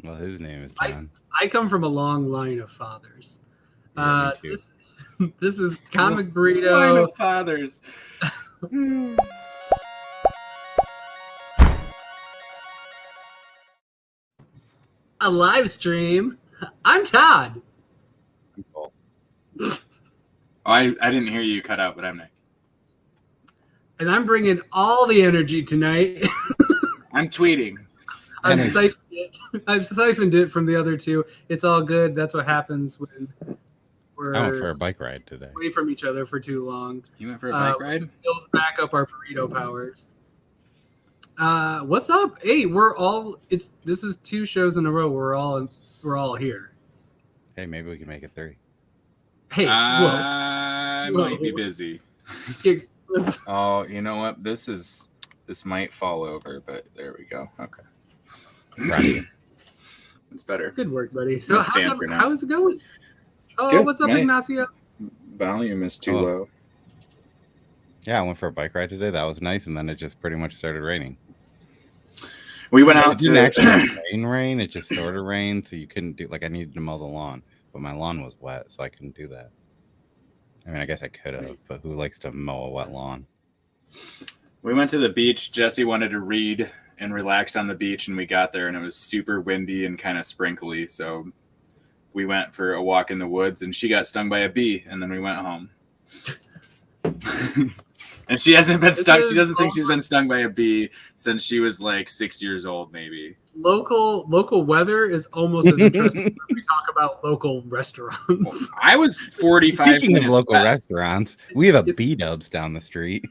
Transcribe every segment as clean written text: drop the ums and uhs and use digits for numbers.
Well, his name is John. I come from a long line of fathers. Yeah, me too. This is Comic Burrito. Line of fathers. A live stream. I'm Todd. I didn't hear you cut out, but I'm Nick. And I'm bringing all the energy tonight. I'm tweeting. I've siphoned it from the other two. It's all good. That's what happens when we're I went for a bike ride today. away from each other for too long. You went for a bike ride? Build back up our burrito powers. What's up? Hey, this is 2 shows in a row. We're all here. Hey, maybe we can make it 3. Hey, I might be busy. Oh, you know what? This might fall over, but there we go. Okay. Right. It's better. Good work, buddy. So how's it going? Oh, Good. what's up, Right. Ignacio? Volume is too low. Yeah, I went for a bike ride today. That was nice, and then it just pretty much started raining. We went out It didn't actually rain. It just sort of rained, so you couldn't do I needed to mow the lawn, but my lawn was wet, so I couldn't do that. I mean, I guess I could have, but who likes to mow a wet lawn? We went to the beach. Jesse wanted to read and relax on the beach, and we got there, and it was super windy and kind of sprinkly, so we went for a walk in the woods, and she got stung by a bee, and then we went home. And she hasn't been stung. She doesn't think she's been stung by a bee since she was like 6 years old, maybe. Local weather is almost as interesting when we talk about local restaurants. I was 45 Speaking minutes of local west. Restaurants, we have a B-Dubs down the street.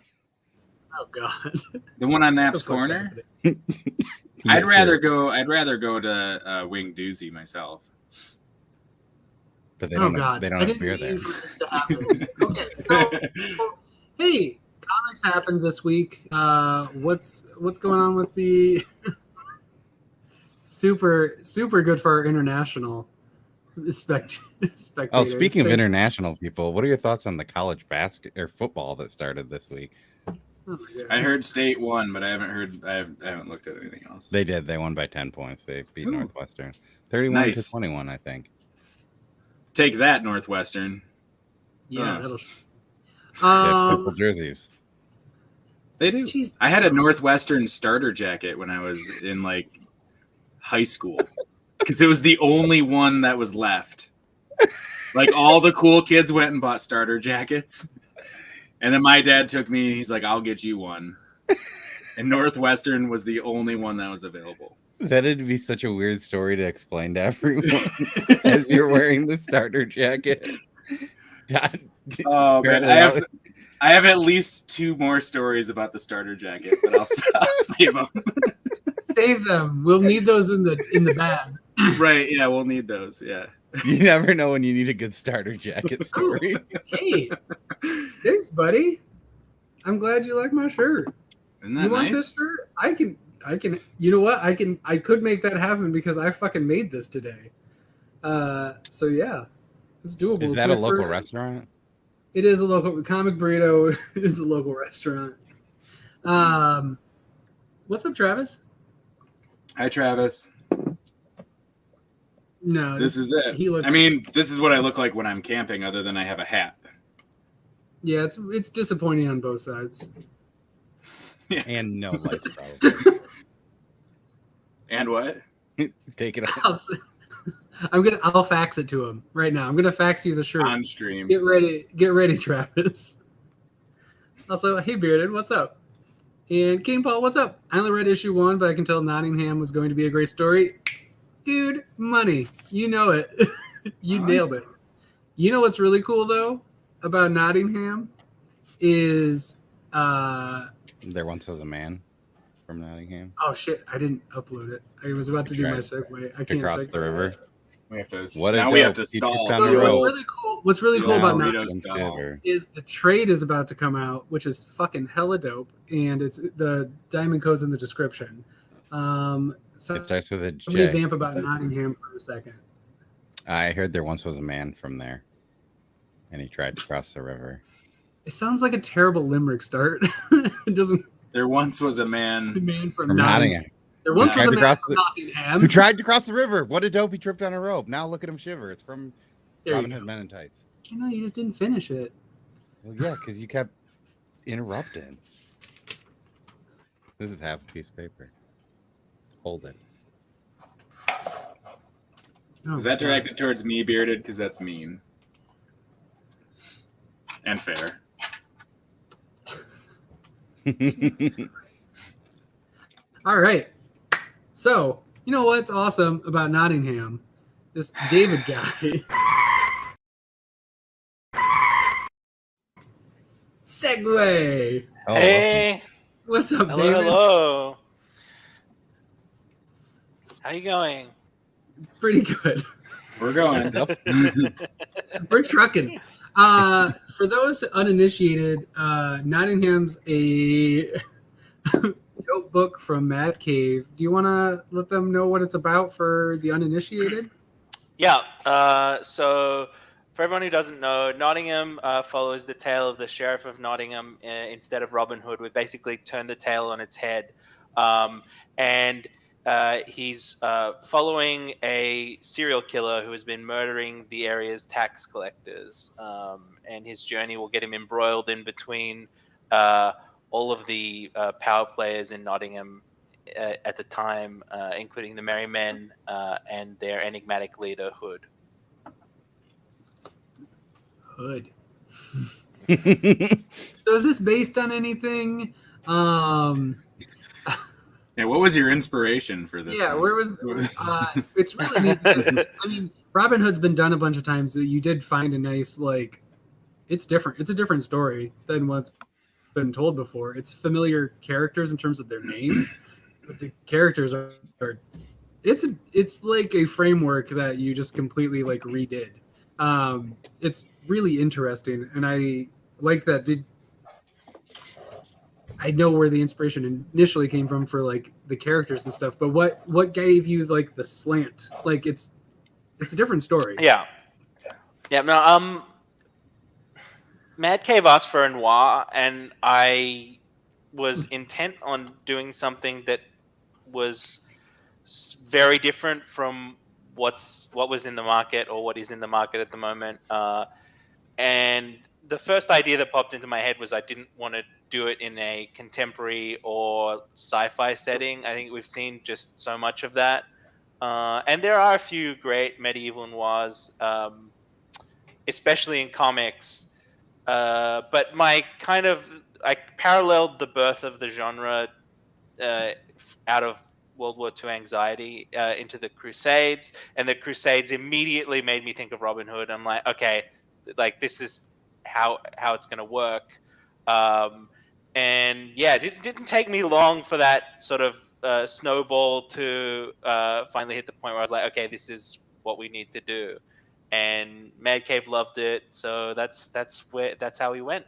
Oh God! The one on Knapp's Corner. I'd rather go to Wing Doozy myself. But they Oh don't God! they don't I have didn't beer there. mean for this to happen. Okay. So, hey, comics happened this week. What's going on with the super good for our international spectators? Oh, speaking of international people, what are your thoughts on the college football that started this week? Oh my God. I heard State won, but I haven't looked at anything else. They did. They won by 10 points. They beat Ooh. Northwestern 31 to 21, I think. Take that, Northwestern. Yeah, Oh. that'll. They have purple jerseys. They do. Jeez. I had a Northwestern starter jacket when I was in like high school because it was the only one that was left. Like all the cool kids went and bought starter jackets. And then my dad took me, he's like, I'll get you one. And Northwestern was the only one that was available. That'd be such a weird story to explain to everyone as you're wearing the starter jacket. Oh man, I have at least 2 more stories about the starter jacket, but I'll save them. Save them. We'll need those in the bag. Right? Yeah, we'll need those. Yeah. You never know when you need a good starter jacket story. Hey, thanks, buddy. I'm glad you like my shirt. Isn't that You want nice? this shirt? I can. You know what? I could make that happen because I fucking made this today. So yeah, it's doable. Is that a local restaurant? It is a local. Comic Burrito is a local restaurant. What's up, Travis? Hi, Travis. No, This is it. This is what I look like when I'm camping, other than I have a hat. Yeah, it's disappointing on both sides. Yeah. And no lights, probably. And what? Take it off. I'll fax it to him right now. I'm gonna fax you the shirt On stream. Get ready, Travis. Also, hey Bearded, what's up? And King Paul, what's up? I only read issue 1, but I can tell Nottingham was going to be a great story. Dude, money. You know it. You nailed it. You know what's really cool though about Nottingham is There once was a man from Nottingham. oh shit, I didn't upload it. I was about to do my segue. I can't Across the river. We have to. What now we have to stall. What's really cool about Burrito Nottingham stall. is the trade is about to come out, which is fucking hella dope, and it's the diamond code's in the description. So It starts with a J. somebody vamp about Nottingham for a second. I heard there once was a man from there, and he tried to cross the river. It sounds like a terrible limerick start. It doesn't. There once was a man Man From Nottingham. There once was tried a to man cross from the- Nottingham. Who tried to cross the river? What a dope! He tripped on a rope. Now look at him shiver. It's from There you Robin go. Hood Men in Tights. You know, you just didn't finish it. Well, yeah, because you kept interrupting. This is half a piece of paper. Hold it. Oh, Is that God. directed towards me, Bearded? Because that's mean. And fair. All right. So, you know what's awesome about Nottingham? This David guy. Segway. Oh, Hey, What's up, hello, David? hello. How you going? Pretty good. We're going. We're trucking. For those uninitiated, Nottingham's a dope book from Mad Cave. Do you want to let them know what it's about for the uninitiated? Yeah. So, for everyone who doesn't know, Nottingham follows the tale of the Sheriff of Nottingham instead of Robin Hood. We basically turned the tale on its head, and he's following a serial killer who has been murdering the area's tax collectors, and his journey will get him embroiled in between all of the power players in Nottingham at the time, including the Merry Men and their enigmatic leader, Hood. Hood. So is this based on anything? Yeah, what was your inspiration for this? Yeah, one? where was? It's really neat because, I mean, Robin Hood's been done a bunch of times. That you did find a nice it's different. It's a different story than what's been told before. It's familiar characters in terms of their names, but the characters are it's like a framework that you just completely redid. It's really interesting, and I like that. I know where the inspiration initially came from for the characters and stuff, but what gave you the slant? It's a different story. Yeah. No. Mad Cave asked for a noir, and I was intent on doing something that was very different from what was in the market or what is in the market at the moment. And the first idea that popped into my head was I didn't want to do it in a contemporary or sci-fi setting. I think we've seen just so much of that. And there are a few great medieval noirs, especially in comics. But I paralleled the birth of the genre out of World War II anxiety into the Crusades, and the Crusades immediately made me think of Robin Hood. I'm like, okay, this is how it's going to work. And yeah, it didn't take me long for that sort of snowball to finally hit the point where I was like, okay, this is what we need to do. And Mad Cave loved it, so that's how we went.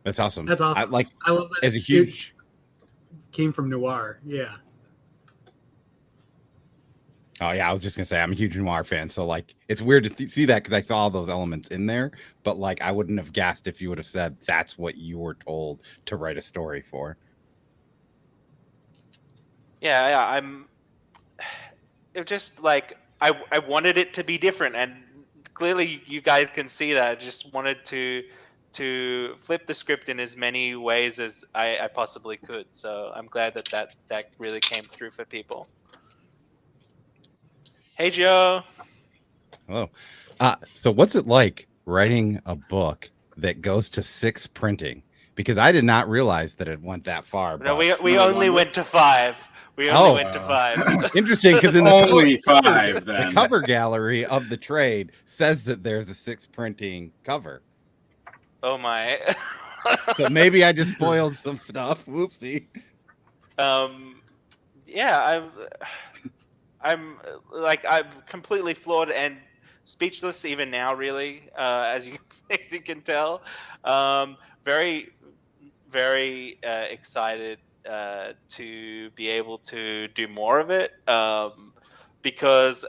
That's awesome. That's awesome. I love that. as a huge came from noir. Yeah. Oh yeah, I was just gonna say I'm a huge noir fan, so it's weird to see that because I saw all those elements in there, but I wouldn't have guessed if you would have said that's what you were told to write a story for. Yeah, I'm. It just I wanted it to be different, and clearly you guys can see that. I just wanted to flip the script in as many ways as I possibly could. So I'm glad that really came through for people. Hey, Joe. Hello. So what's it like writing a book that goes to 6 printing? Because I did not realize that it went that far. No, we only went to 5. We only went to 5. Interesting, because in the Only 5, then. the cover gallery of the trade says that there's a 6 printing cover. Oh my. So maybe I just spoiled some stuff. Whoopsie. Yeah, I'm completely floored and speechless even now, really, as you can tell. Very, very excited to be able to do more of it, because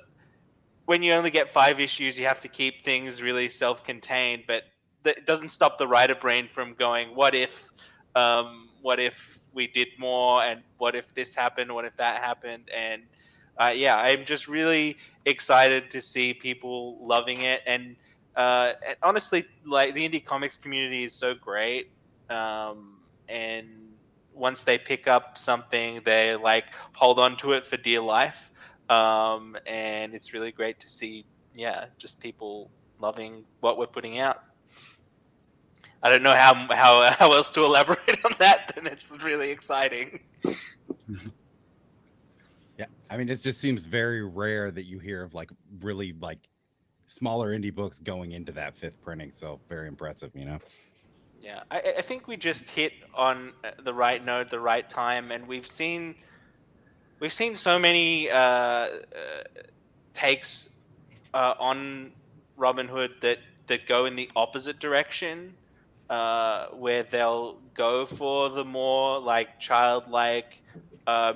when you only get 5 issues, you have to keep things really self-contained, but that doesn't stop the writer brain from going, what if we did more, and what if this happened, what if that happened, and yeah, I'm just really excited to see people loving it, and honestly, like the indie comics community is so great, and once they pick up something, they like hold on to it for dear life, and it's really great to see, yeah, just people loving what we're putting out. I don't know how else to elaborate on that, and it's really exciting. Yeah, I mean, it just seems very rare that you hear of like really like smaller indie books going into that 5th printing. So very impressive, you know. Yeah, I think we just hit on the right note, the right time, and we've seen so many takes on Robin Hood that go in the opposite direction, where they'll go for the more like childlike,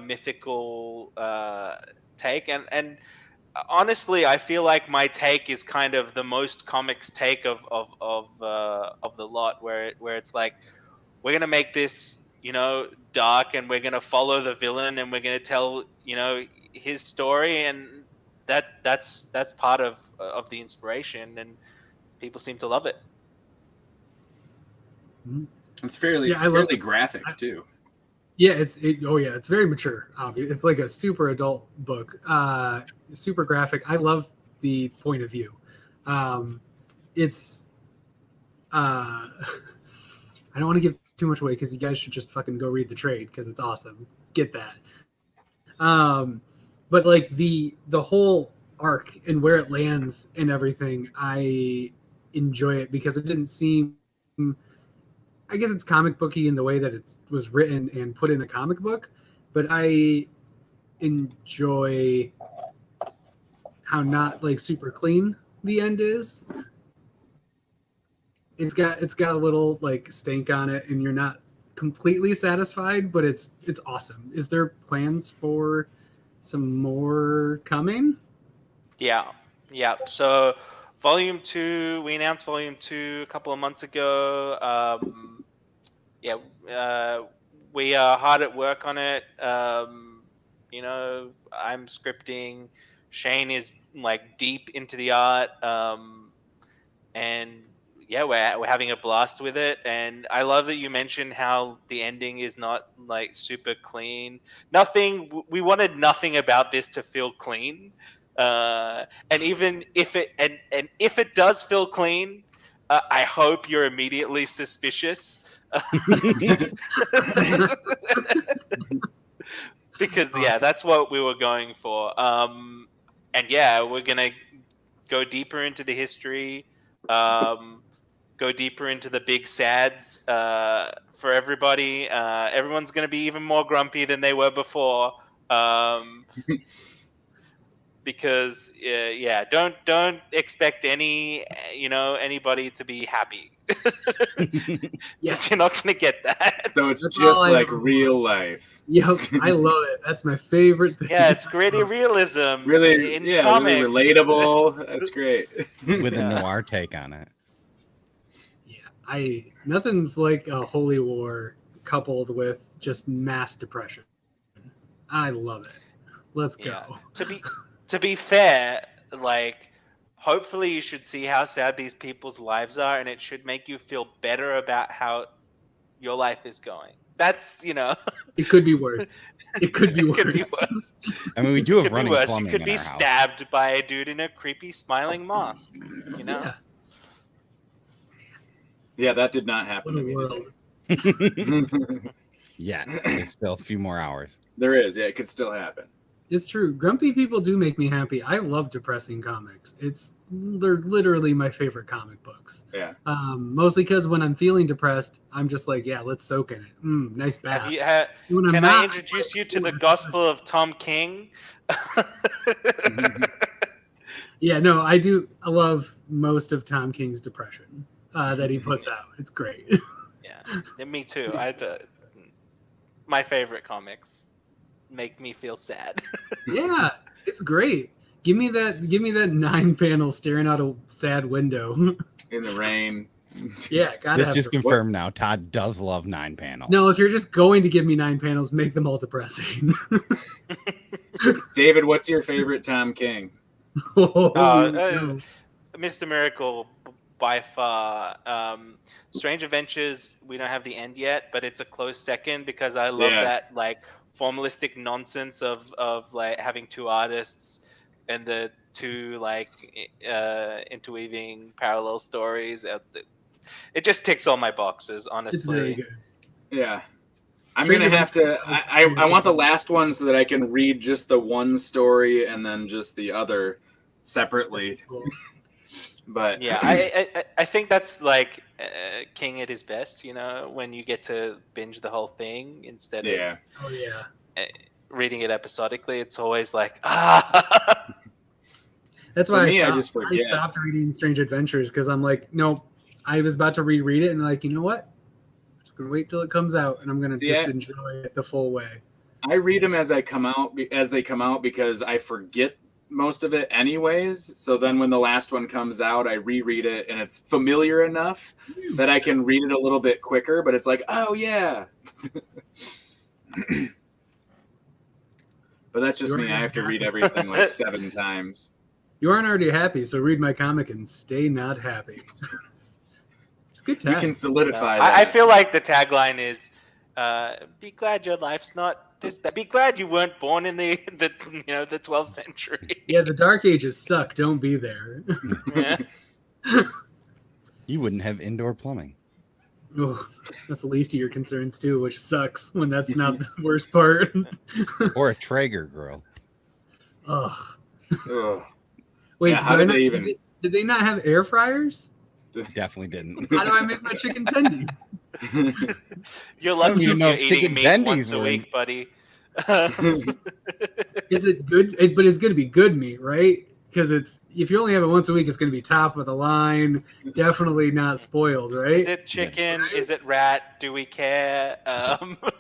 mythical take, and honestly, I feel like my take is kind of the most comics take of the lot, where it's like, we're gonna make this, you know, dark, and we're gonna follow the villain, and we're gonna tell, you know, his story, and that's part of the inspiration, and people seem to love it. It's fairly Yeah, I love it. graphic too. Yeah, it's very mature. Obviously, it's like a super adult book, super graphic. I love the point of view. It's I don't want to give too much away because you guys should just fucking go read the trade because it's awesome. Get that. But like the whole arc and where it lands and everything, I enjoy it because it didn't seem. I guess it's comic booky in the way that it was written and put in a comic book, but I enjoy how not like super clean the end is. It's got a little like stank on it, and you're not completely satisfied, but it's awesome. Is there plans for some more coming? Yeah. So Volume 2, we announced Volume 2 a couple of months ago. We are hard at work on it. You know, I'm scripting. Shane is like deep into the art. And yeah, we're having a blast with it. And I love that you mentioned how the ending is not like super clean. We wanted nothing about this to feel clean. And even if it does feel clean, I hope you're immediately suspicious. Because yeah, that's what we were going for. And yeah, we're gonna go deeper into the history, go deeper into the big sads for everybody. Everyone's gonna be even more grumpy than they were before. Because yeah, don't expect anybody to be happy. Yes, you're not gonna get that. So it's just like real life. Yep, I love it. That's my favorite thing. Yeah, it's gritty realism. Really, in yeah, comics. really relatable. That's great. With a noir take on it. Yeah, nothing's like a holy war coupled with just mass depression. I love it. Let's go. Yeah. To be fair, like, hopefully you should see how sad these people's lives are, and it should make you feel better about how your life is going. That's, It could be worse. It could be worse. I mean, we do have running plumbing. You could be stabbed by a dude in a creepy smiling mask. Yeah, that did not happen to me today. Yeah, there's still a few more hours. There is. Yeah, it could still happen. It's true. Grumpy people do make me happy. I love depressing comics. They're literally my favorite comic books. Yeah. Mostly because when I'm feeling depressed, I'm just like, yeah, let's soak in it. Nice bath. Can I introduce you to the Gospel of Tom King? Yeah, no, I do. I love most of Tom King's depression that he puts out. It's great. Yeah, me too. My favorite comics make me feel sad. Yeah, it's great. Give me that 9-panel staring out a sad window in the rain. Yeah, gotta This have just the- confirmed now. Todd does love 9 panels. No, if you're just going to give me 9 panels, make them all depressing. David, what's your favorite Tom King? No. Mr. Miracle by far. Strange Adventures, we don't have the end yet, but it's a close second because I love that like formalistic nonsense of like having 2 artists and the 2 like interweaving parallel stories. It just ticks all my boxes, honestly. It's very good. Yeah. I'm Strange going to have to... Adventures- I want the last one so that I can read just the one story and then just the other separately. Cool. But Yeah, I think that's like King at his best, you know, when you get to binge the whole thing instead of Oh yeah. reading it episodically. It's always like, ah. That's why For me, I I just forget. stopped reading Strange Adventures because I'm like, no, I was about to reread it and like, you know what? I'm just gonna wait till it comes out and I'm gonna enjoy it the full way. I read them as they come out because I forget most of it anyways. So then when the last one comes out, I reread it and it's familiar enough that I can read it a little bit quicker. But it's like, oh yeah. But that's just me. I have to read everything like 7 times. You aren't already happy, so read my comic and stay not happy. It's good We time. can solidify I that. feel like the tagline is, "Be glad your life's not this bad. Be glad you weren't born in the 12th century." Yeah, the Dark Ages suck. Don't be there. Yeah. You wouldn't have indoor plumbing. Oh, that's the least of your concerns too, which sucks when that's not the worst part. Or a Traeger grill. Ugh. Ugh. Wait, Yeah, how did they even- did they not have air fryers? Definitely didn't. How do I make my chicken tendies? You're lucky even if know you're if eating chicken meat tendies once a were- week, buddy. Is it good? But it's going to be good meat, right? Because if you only have it once a week, it's going to be top of the line. Definitely not spoiled, right? Is it chicken? Is it rat? Do we care?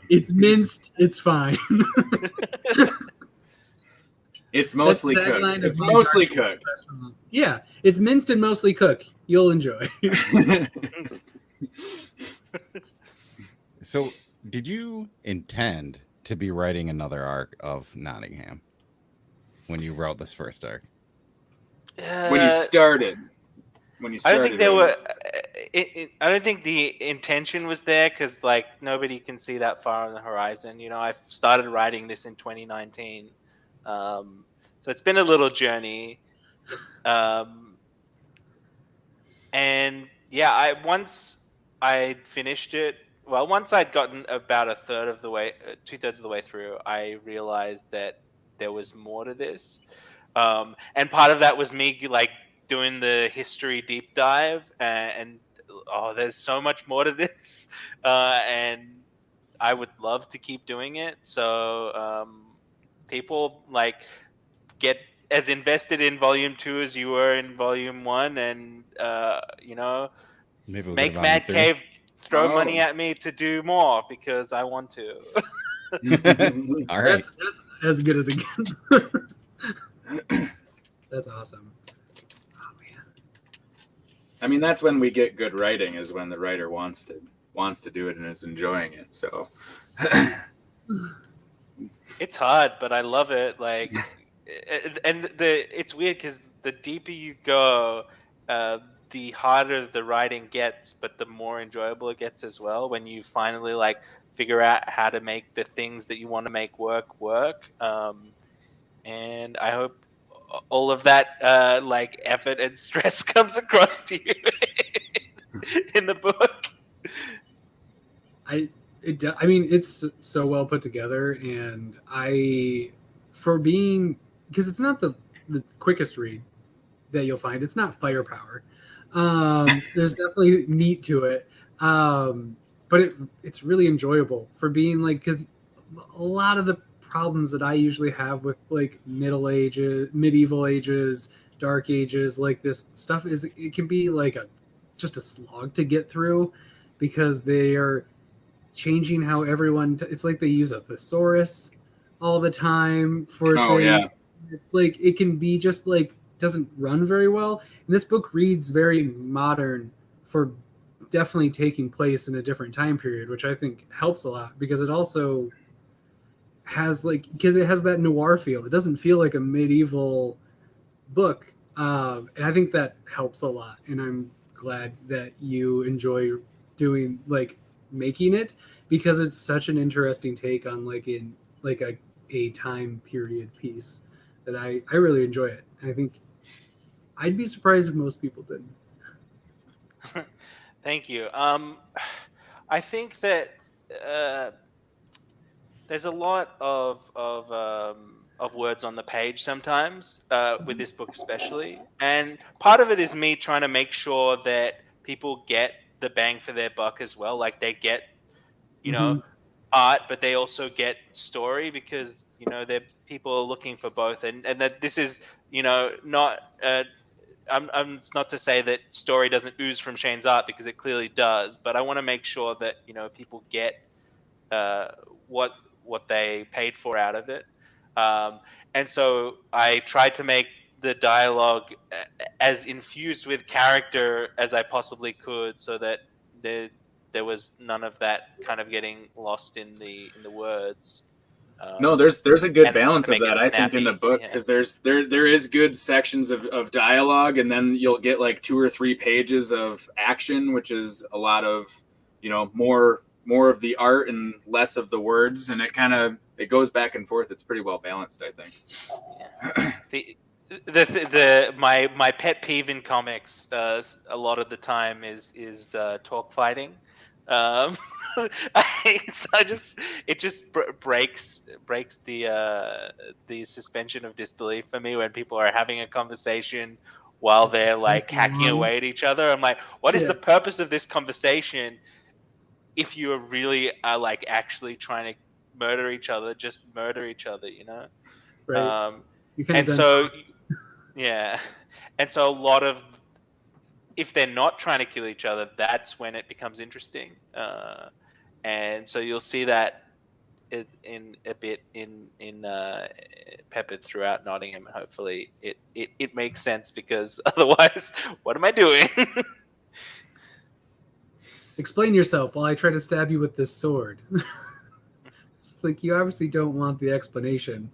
It's minced. It's fine. It's mostly That's the tagline cooked. of It's my mostly Dark Ages cooked. restaurant. Yeah, it's minced and mostly cooked. You'll enjoy. So, did you intend to be writing another arc of Nottingham when you wrote this first arc? When you started. I don't think there writing. were. I don't think the intention was there because like nobody can see that far on the horizon. You know, I started writing this in 2019, so it's been a little journey. And yeah, once I'd finished it. Well, once I'd gotten about 2/3 of the way through, I realized that there was more to this, and part of that was me like doing the history deep dive, and there's so much more to this, and I would love to keep doing it. So people like get as invested in Volume 2 as you were in Volume 1, and Maybe we'll make get Mad Volume Cave throw Oh. money at me to do more because I want to. 3. All right. That's as good as it gets. That's awesome. Oh man. I mean, that's when we get good writing, is when the writer wants to do it and is enjoying it. So It's hard, but I love it. Like, and it's weird because the deeper you go, the harder the writing gets, but the more enjoyable it gets as well. When you finally like figure out how to make the things that you want to make work. And I hope all of that like effort and stress comes across to you in the book. I mean, it's so well put together, and because it's not the quickest read that you'll find. It's not firepower. There's definitely meat to it, but it's really enjoyable for being like, because a lot of the problems that I usually have with like medieval ages, dark ages, like this stuff it can be like just a slog to get through because they are changing how everyone. It's like they use a thesaurus all the time for things. yeah. It's like it can be just like doesn't run very well. And this book reads very modern for definitely taking place in a different time period, which I think helps a lot because it also has because it has that noir feel. It doesn't feel like a medieval book, and I think that helps a lot. And I'm glad that you enjoy doing making it because it's such an interesting take on a time period piece that I really enjoy it. I think I'd be surprised if most people didn't. Thank you. I think that there's a lot of words on the page sometimes with this book especially, and part of it is me trying to make sure that people get the bang for their buck as well. Like they get, art, but they also get story because people are looking for both, and that this is not. It's not to say that story doesn't ooze from Shane's art because it clearly does, but I want to make sure that people get what they paid for out of it, and so I tried to make the dialogue as infused with character as I possibly could, so that there was none of that kind of getting lost in the words. No, there's a good balance of make it that, I think, in the snappy, book, yeah. because there is good sections of dialogue, and then you'll get like 2 or 3 pages of action, which is a lot of more of the art and less of the words, and it goes back and forth. It's pretty well balanced, I think. Yeah. My pet peeve in comics a lot of the time is talk fighting. It just breaks the suspension of disbelief for me when people are having a conversation while they're hacking away at each other. I'm like, what is the purpose of this conversation if you are really actually trying to murder each other? Just murder each other, Right. And so yeah, and so a lot of, if they're not trying to kill each other, that's when it becomes interesting. And so you'll see that in a bit in peppered throughout Nottingham, and hopefully it makes sense, because otherwise, what am I doing? Explain yourself while I try to stab you with this sword. It's like you obviously don't want the explanation.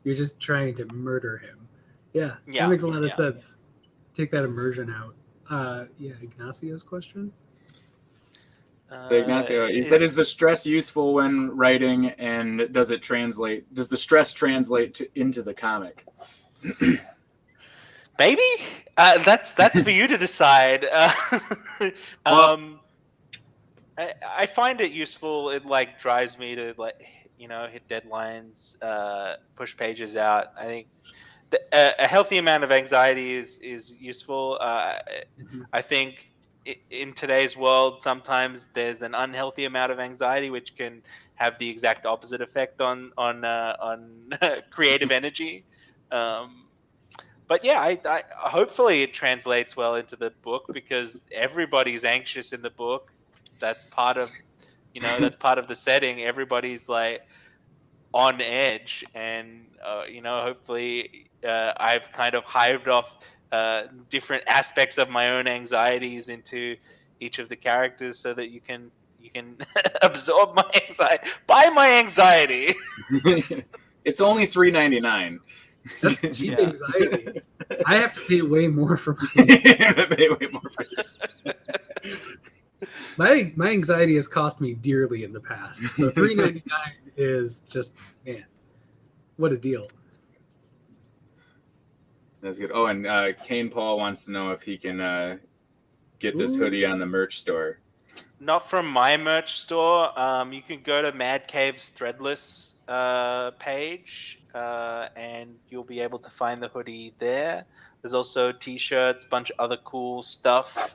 You're just trying to murder him. Yeah, that makes a lot of sense. Take that immersion out. Ignacio's question. So Ignacio, you said, is the stress useful when writing, and does the stress translate into the comic? Maybe that's for you to decide. I find it useful. It drives me to hit deadlines, push pages out. I think a healthy amount of anxiety is useful. I think in today's world, sometimes there's an unhealthy amount of anxiety, which can have the exact opposite effect on creative energy. But yeah, I hopefully it translates well into the book, because everybody's anxious in the book. That's part of the setting. Everybody's on edge, and hopefully I've kind of hived off different aspects of my own anxieties into each of the characters, so that you can absorb my anxiety. Buy my anxiety. It's only $3.99. That's cheap anxiety. I have to pay way more for my My anxiety has cost me dearly in the past. So $3.99 is just, man, what a deal. That's good. Oh, and Kane Paul wants to know if he can get this hoodie on the merch store. Not from my merch store. You can go to Mad Cave's Threadless page, and you'll be able to find the hoodie there. There's also t-shirts, a bunch of other cool stuff.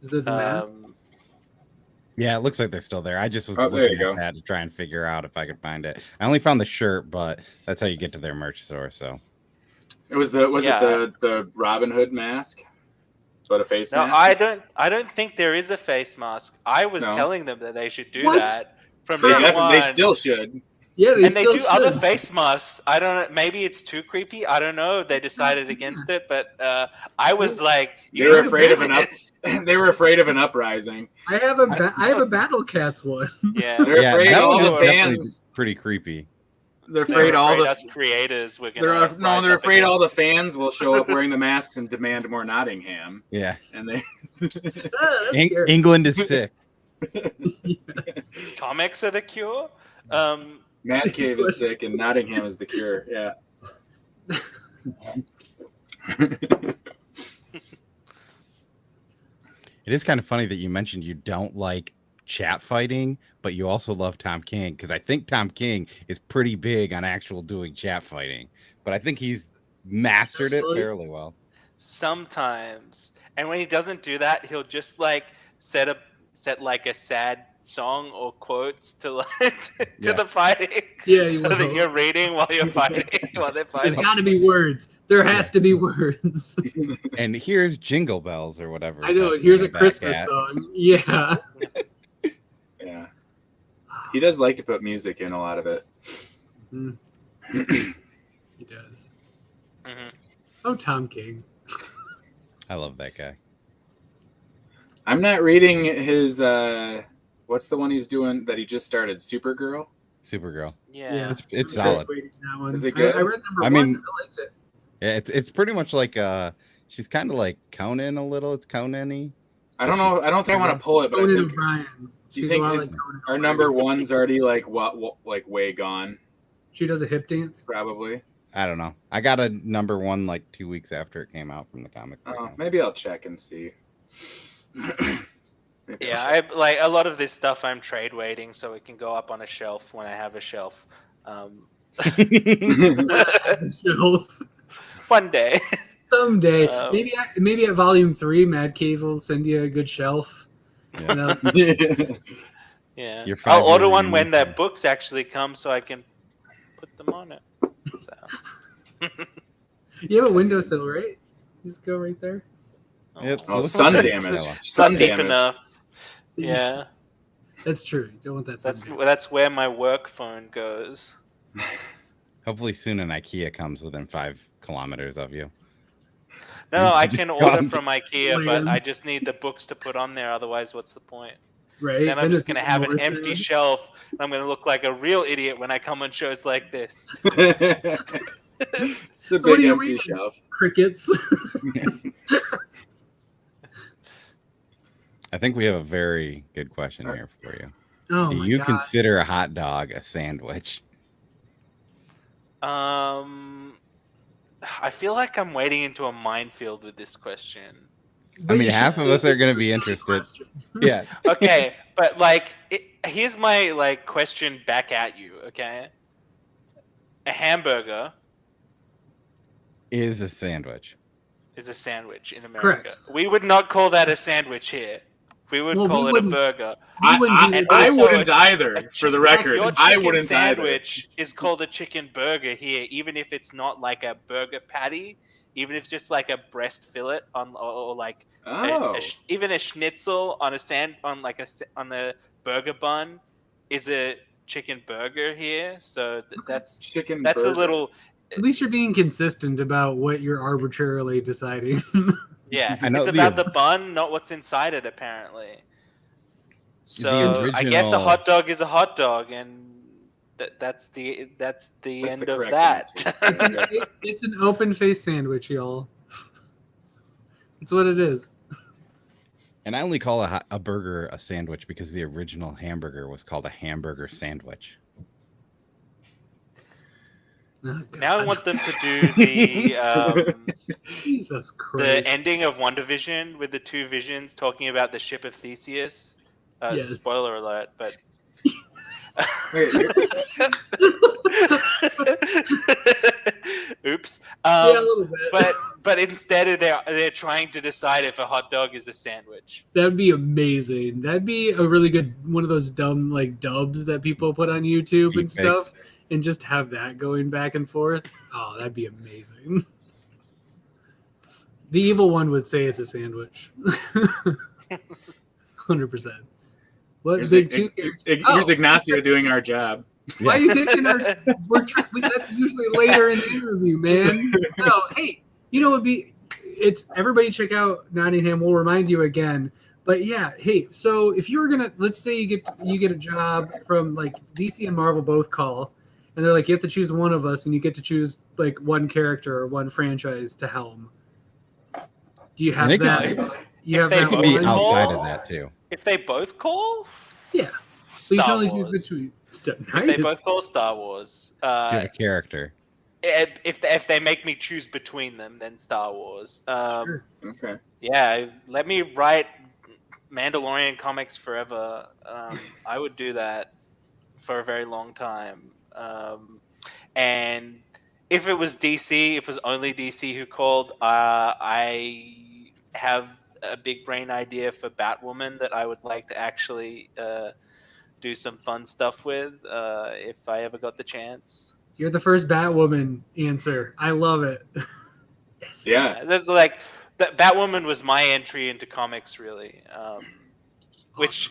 Is there the mask? Yeah, it looks like they're still there. I just was looking at that to try and figure out if I could find it. I only found the shirt, but that's how you get to their merch store. So it was the Robin Hood mask, but a face mask. No, I don't think there is a face mask. I was telling them that they should do that from day one. They still should. Yeah, And they still do other should. face masks. I don't know. Maybe it's too creepy. I don't know. They decided against it, but I was like, They were "You need to afraid do of an this." they were afraid of an uprising. I have a Battle Cats one. Yeah, They're Yeah, afraid that all one the is definitely fans. pretty creepy. They're they afraid were all afraid the us creators were they're gonna. they're afraid all the fans will show up wearing the masks and demand more Nottingham. Yeah. And they That's scary. England is sick. Yes. comics are the cure. Matt Cave is sick and Nottingham is the cure. Yeah. It is kind of funny that you mentioned you don't like chat fighting, but you also love Tom King, because I think Tom King is pretty big on actual doing chat fighting, but I think he's mastered it fairly well. Sometimes, and when he doesn't do that, he'll just like set like a sad song or quotes to like to the fighting. Yeah, he so that will. you're reading while you're fighting while they're There's fighting. got to be words. There has to be words. And here's Jingle Bells or whatever. I know. that Here's a back Christmas at. song. Yeah. Yeah. He does like to put music in a lot of it. Mhm. He does. Mhm. Oh, Tom King. I love that guy. I'm not reading his what's the one he's doing that he just started? Supergirl? Supergirl. Yeah. It's I'm solid. waiting for that one. Is it good? I read number I one. mean- I liked it. Yeah, it's pretty much like she's kind of like Conan a little. It's Conan-y. I don't know. I don't think I want to pull it, but I Conan think O'Brien. you She's think a lot his- like Conan our O'Brien. number one's already like like way gone, She does a hip dance. probably. I don't know. I got a number one like 2 weeks after it came out from the comic. Oh, maybe I'll check and see. Yeah, I like a lot of this stuff. I'm trade waiting so it can go up on a shelf when I have a shelf. Shelf. One day. Someday, Um, maybe at volume 3, Mad Cave will send you a good shelf. Yeah. You know? Yeah. Your I'll 5-year order one when reunion. the books actually come so I can put them on it. So. You have a windowsill, right? Just go right there. It's- Oh, looks sun like damage. vanilla. Sun Not deep damage. enough. Yeah. That's true. You don't want that. That's where my work phone goes. Hopefully soon an IKEA comes within 5 kilometers of you. No, I Just can gone. order from IKEA, but Plan. I just need the books to put on there. Otherwise, what's the point? Right. Then I'm just it's gonna have an more empty sad. shelf, and I'm gonna look like a real idiot when I come on shows like this. It's the So what big are you empty reading? shelf. Crickets. I think we have a very good question here for you. Oh Do my you God. consider a hot dog a sandwich? I feel like I'm wading into a minefield with this question. But mean, you half should of us are gonna answer be the interested. question. Yeah. Okay, but like, here's my like question back at you. Okay, a hamburger Is a sandwich. is a sandwich in America. Correct. We would not call that a sandwich here. We would Well, call we it a wouldn't- burger. You wouldn't do and that. I also wouldn't a- either, A for the chicken- record. Your I chicken wouldn't sandwich is called a chicken burger here, even if it's not like a burger patty, even if it's just like a breast fillet on, or like either. Oh. even a schnitzel on on the burger bun is a chicken burger here. So that's Chicken a burger. little At least you're being consistent about what you're arbitrarily deciding. yeah. I know It's the- about the bun, not what's inside it apparently. The So I guess a original- hot dog is a hot dog, and that's the That's end the of correct that. answer. It's an open face sandwich, y'all. That's what it is. And I only call a burger a sandwich because the original hamburger was called a hamburger sandwich. Oh, Now I God. want them to do the Jesus the Christ. ending of WandaVision with the two visions talking about the ship of Theseus. Yes. Spoiler alert, but Wait, oops. Yeah, a little bit. But instead they're trying to decide if a hot dog is a sandwich. That'd be amazing. That'd be a really good one of those dumb like dubs that people put on YouTube and Deepfakes. stuff, and just have that going back and forth. Oh, that'd be amazing. The evil one would say it's a sandwich. 100%. What here's, big two characters? here's Oh. Ignacio doing our job. Why are you taking our? That's usually later in the interview, man. No, hey, you know what would be? It's everybody check out Nottingham. We'll remind you again. But yeah, hey, so if you were gonna, let's say you get a job from like DC and Marvel both call, and they're like, you have to choose one of us, and you get to choose like one character or one franchise to helm. Do you have that? You have It that could be one? outside of that too. If they both call, Yeah. So you can Star only Wars. choose between. If they both call Star Wars, Do you have a character? if they make me choose between them, then Star Wars. Sure. Okay. Yeah, let me write Mandalorian comics forever. I would do that for a very long time. And if it was DC, if it was only DC who called, I have a big brain idea for Batwoman that I would like to actually do some fun stuff with if I ever got the chance. You're the first Batwoman answer. I love it. Yes. Yeah. That's like Batwoman was my entry into comics, really. Which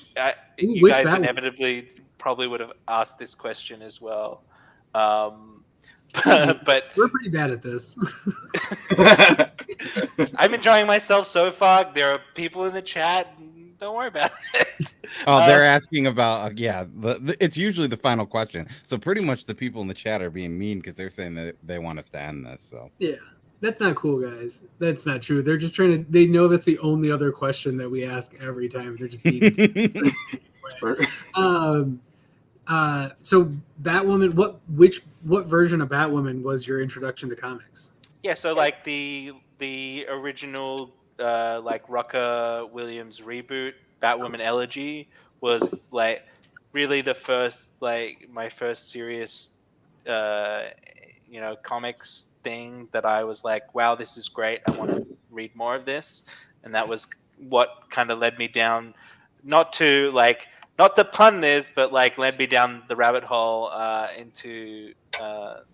you which guys Batwoman? inevitably probably would have asked this question as well. But We're pretty bad at this. I'm enjoying myself so far. There are people in the chat. Don't worry about it. Oh, they're asking about it's usually the final question. So pretty much the people in the chat are being mean because they're saying that they want us to end this. So Yeah. That's not cool, guys. That's not true. They're just trying to. They know that's the only other question that we ask every time. They're just being. So Batwoman. What version of Batwoman was your introduction to comics? Yeah, so like the original like Rucker Williams reboot, Batwoman Elegy, was like really the first, like my first serious comics thing that I was like, wow, this is great. I want to read more of this. And that was what kind of led me down, not to pun this, but like led me down the rabbit hole into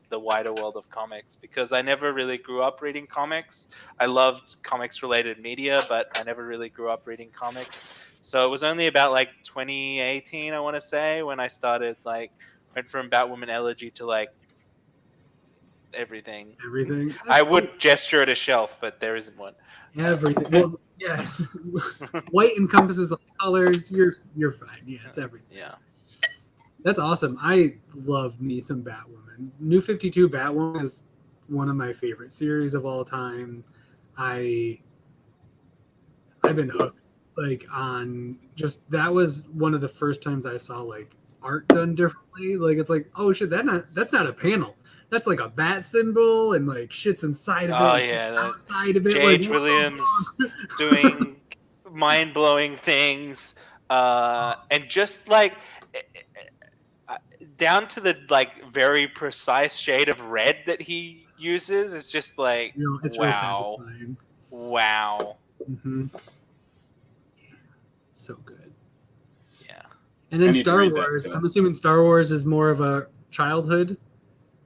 the wider world of comics, because I never really grew up reading comics. I loved comics related media, but I never really grew up reading comics. So it was only about like 2018, I want to say, when I started went from Batwoman Elegy to like everything. Everything. That's I cool. would gesture at a shelf, but there isn't one. Everything. Well, yes. White encompasses all colors. You're fine. Yeah, it's everything. Yeah. That's awesome. I love me some Batwoman. New 52 Batwoman is one of my favorite series of all time. I've been hooked on just that was one of the first times I saw art done differently. It's like, oh shit, that's not a panel. That's like a bat symbol and shit's inside of it. Oh yeah, outside of it. J.H. Williams doing mind-blowing things, and just down to the very precise shade of red that he uses. It's just it's wow, really satisfying. wow. Mm-hmm. So good. Yeah. And then I need to Star read that Wars. still. I'm assuming Star Wars is more of a childhood.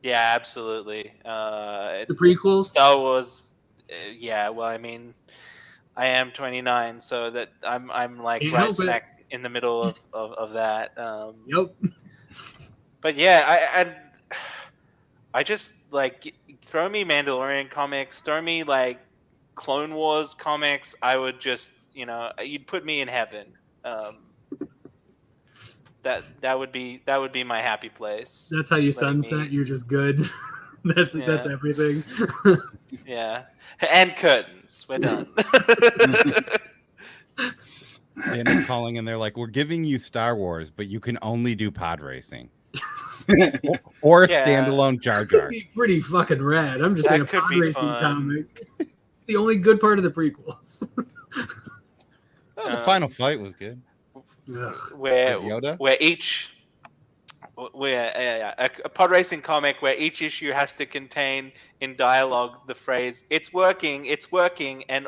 Yeah, absolutely. The prequels. Star Wars. Yeah. Well, I mean, I am 29, so that I'm right smack in the middle of that. Yep. But yeah, I just throw me Mandalorian comics, throw me Clone Wars comics. I would just you'd put me in heaven. That would be my happy place. That's how you sunset. You're just good. That's everything. Yeah, and curtains. We're done. they end up calling and they're like, we're giving you Star Wars, but you can only do pod racing. or a standalone Jar Jar. Could be pretty fucking rad. I'm just saying a pod racing comic. The only good part of the prequels. The final fight was good. Where Yoda? A pod racing comic where each issue has to contain in dialogue the phrase "it's working," and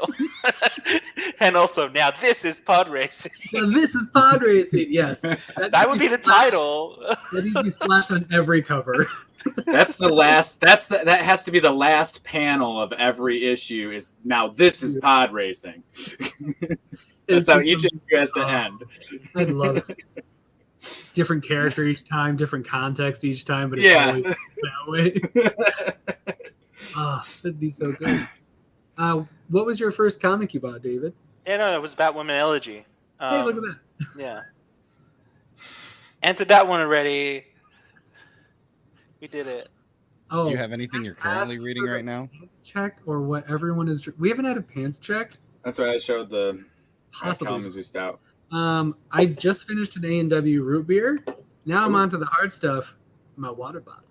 and also now this is pod racing. Now this is pod racing. Yes, that would be the title. That needs to be splashed on every cover. That's the last. That has to be the last panel of every issue. Is now this is pod racing. That's how each issue has to end. I love it. different character each time, different context each time, but it's Yeah. always that way. That'd be so good. What was your first comic you bought, David? Yeah, no, it was Batwoman Elegy. Hey, look at that. Yeah. Answered that one already. We did it. Oh, Do you have anything you're currently ask reading for the right now? Pants check or what everyone is. We haven't had a pants check. That's why I showed the Possibly. Kalamazoo Stout. I just finished an A&W root beer. Now I'm on to the hard stuff. My water bottle.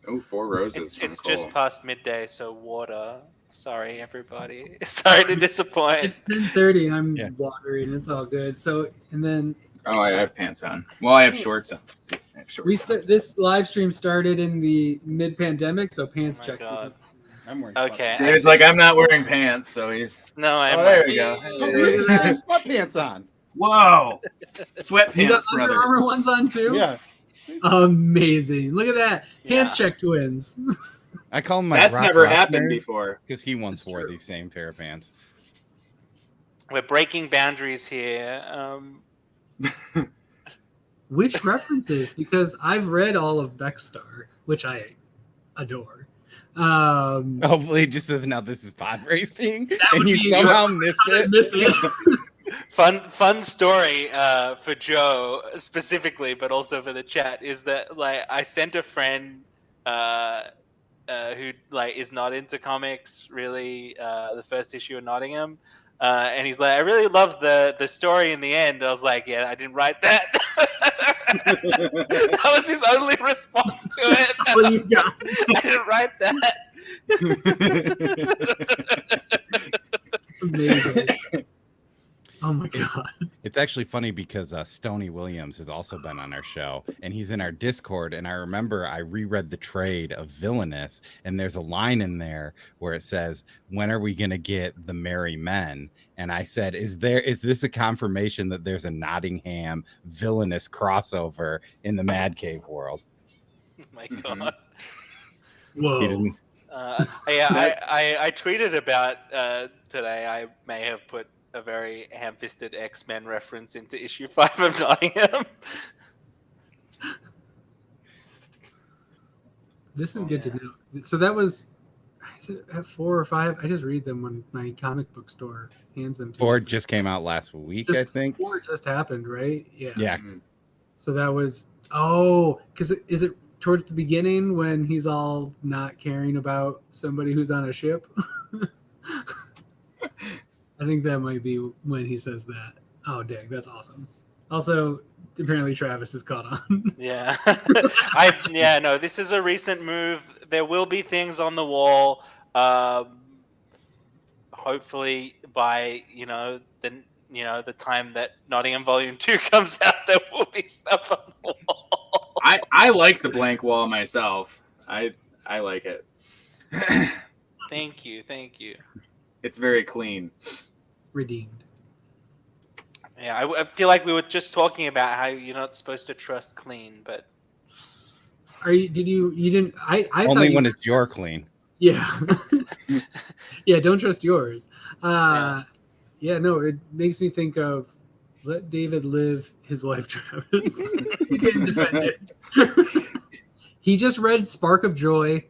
Oh, 4 roses. It's from just Cole. past midday, so water. Sorry, everybody. Sorry to disappoint. It's 10:30 and I'm Yeah. watering. It's all good. So, and then Oh, I have pants on. Well, I have shorts on. See, I have shorts on. this live stream started in the mid-pandemic, so pants Oh my check. God. I'm wearing Okay. David's like, I'm not wearing pants, so he's. No, I'm Oh, there not. we go. Look at that. Sweatpants on. Whoa! You got Sweatpants Under brothers. Armour ones on too? Yeah. Amazing. Look at that. Pants Yeah. check twins. I call him my That's Brock never happened Lesnar's before. because he once That's wore true. these same pair of pants. We're breaking boundaries here. Which references? Because I've read all of Beckstar, which I adore. Hopefully, it just says now this is pod racing, That and would you be- somehow missed I it. miss it. Fun story for Joe specifically, but also for the chat, is that like I sent a friend who like is not into comics really, the first issue of Nottingham, and he's like, I really loved the story in the end. I was like, yeah, I didn't write that. That was his only response to it. What you got? I didn't write that. Amazing. Oh my god. It's actually funny because Stoney Williams has also been on our show, and he's in our Discord. And I remember I reread the trade of Villainous, and there's a line in there where it says, "When are we gonna get the Merry Men?" And I said, "Is this a confirmation that there's a Nottingham Villainous crossover in the Mad Cave world?" Oh my god. He Whoa. didn't. I tweeted about today. I may have put a very ham-fisted X-Men reference into issue 5 of Nottingham. This is good to know. So that was, is it at 4 or 5? I just read them when my comic book store hands them to me. 4 just came out last week, I think. 4 just happened, right? Yeah. Yeah, So that was, because is it towards the beginning when he's all not caring about somebody who's on a ship? I think that might be when he says that. Oh, dang, that's awesome. Also, apparently Travis is caught on. Yeah. No, this is a recent move. There will be things on the wall. Hopefully by, the time that Nottingham Volume 2 comes out, there will be stuff on the wall. I like the blank wall myself. I like it. Thank you. It's very clean. Redeemed. Yeah, I feel like we were just talking about how you're not supposed to trust clean, but You didn't, I only thought when it's your clean. Yeah. Yeah, don't trust yours. No, it makes me think of let David live his life, Travis. You didn't defend it. He just read Spark of Joy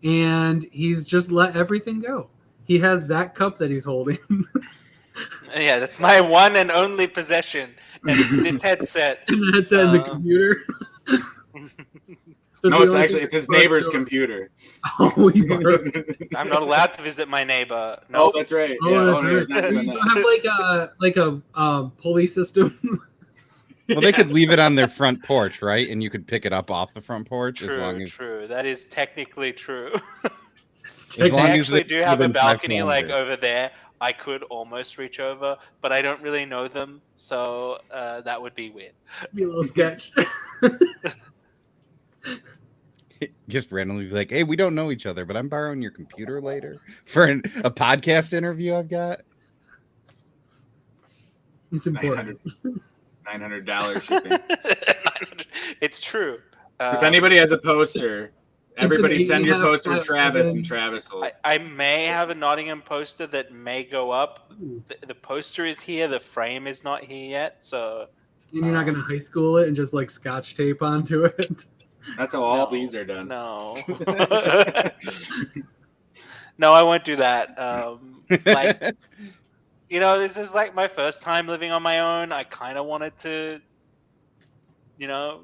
and he's just let everything go. He has that cup that he's holding. yeah, that's my one and only possession. And it's this headset. And that's in the computer. No, it's his neighbor's computer. Oh, he borrowed it. I'm not allowed to visit my neighbor. Oh, No, that's right. Oh, Yeah, that's no, right. he's not You doing don't that. have like a pulley system. Well, they could leave it on their front porch, right? And you could pick it up off the front porch as long as. true. That is technically true. As long I as actually it's do have a within 5 balcony like kilometers. over there. I could almost reach over, but I don't really know them, so that would be weird. Be a little sketch. Just randomly be like, "Hey, we don't know each other, but I'm borrowing your computer later for a podcast interview I've got." It's important. $900 shipping. It's true. If anybody has a poster, everybody an send your 8.5 poster to by Travis, 11. and Travis will. I may have a Nottingham poster that may go up. Ooh. The poster is here. The frame is not here yet. So And you're not going to high school it and just like scotch tape onto it? That's how all No. these are done. No. No, I won't do that. Like, you know, this is like my first time living on my own. I kind of wanted to, you know,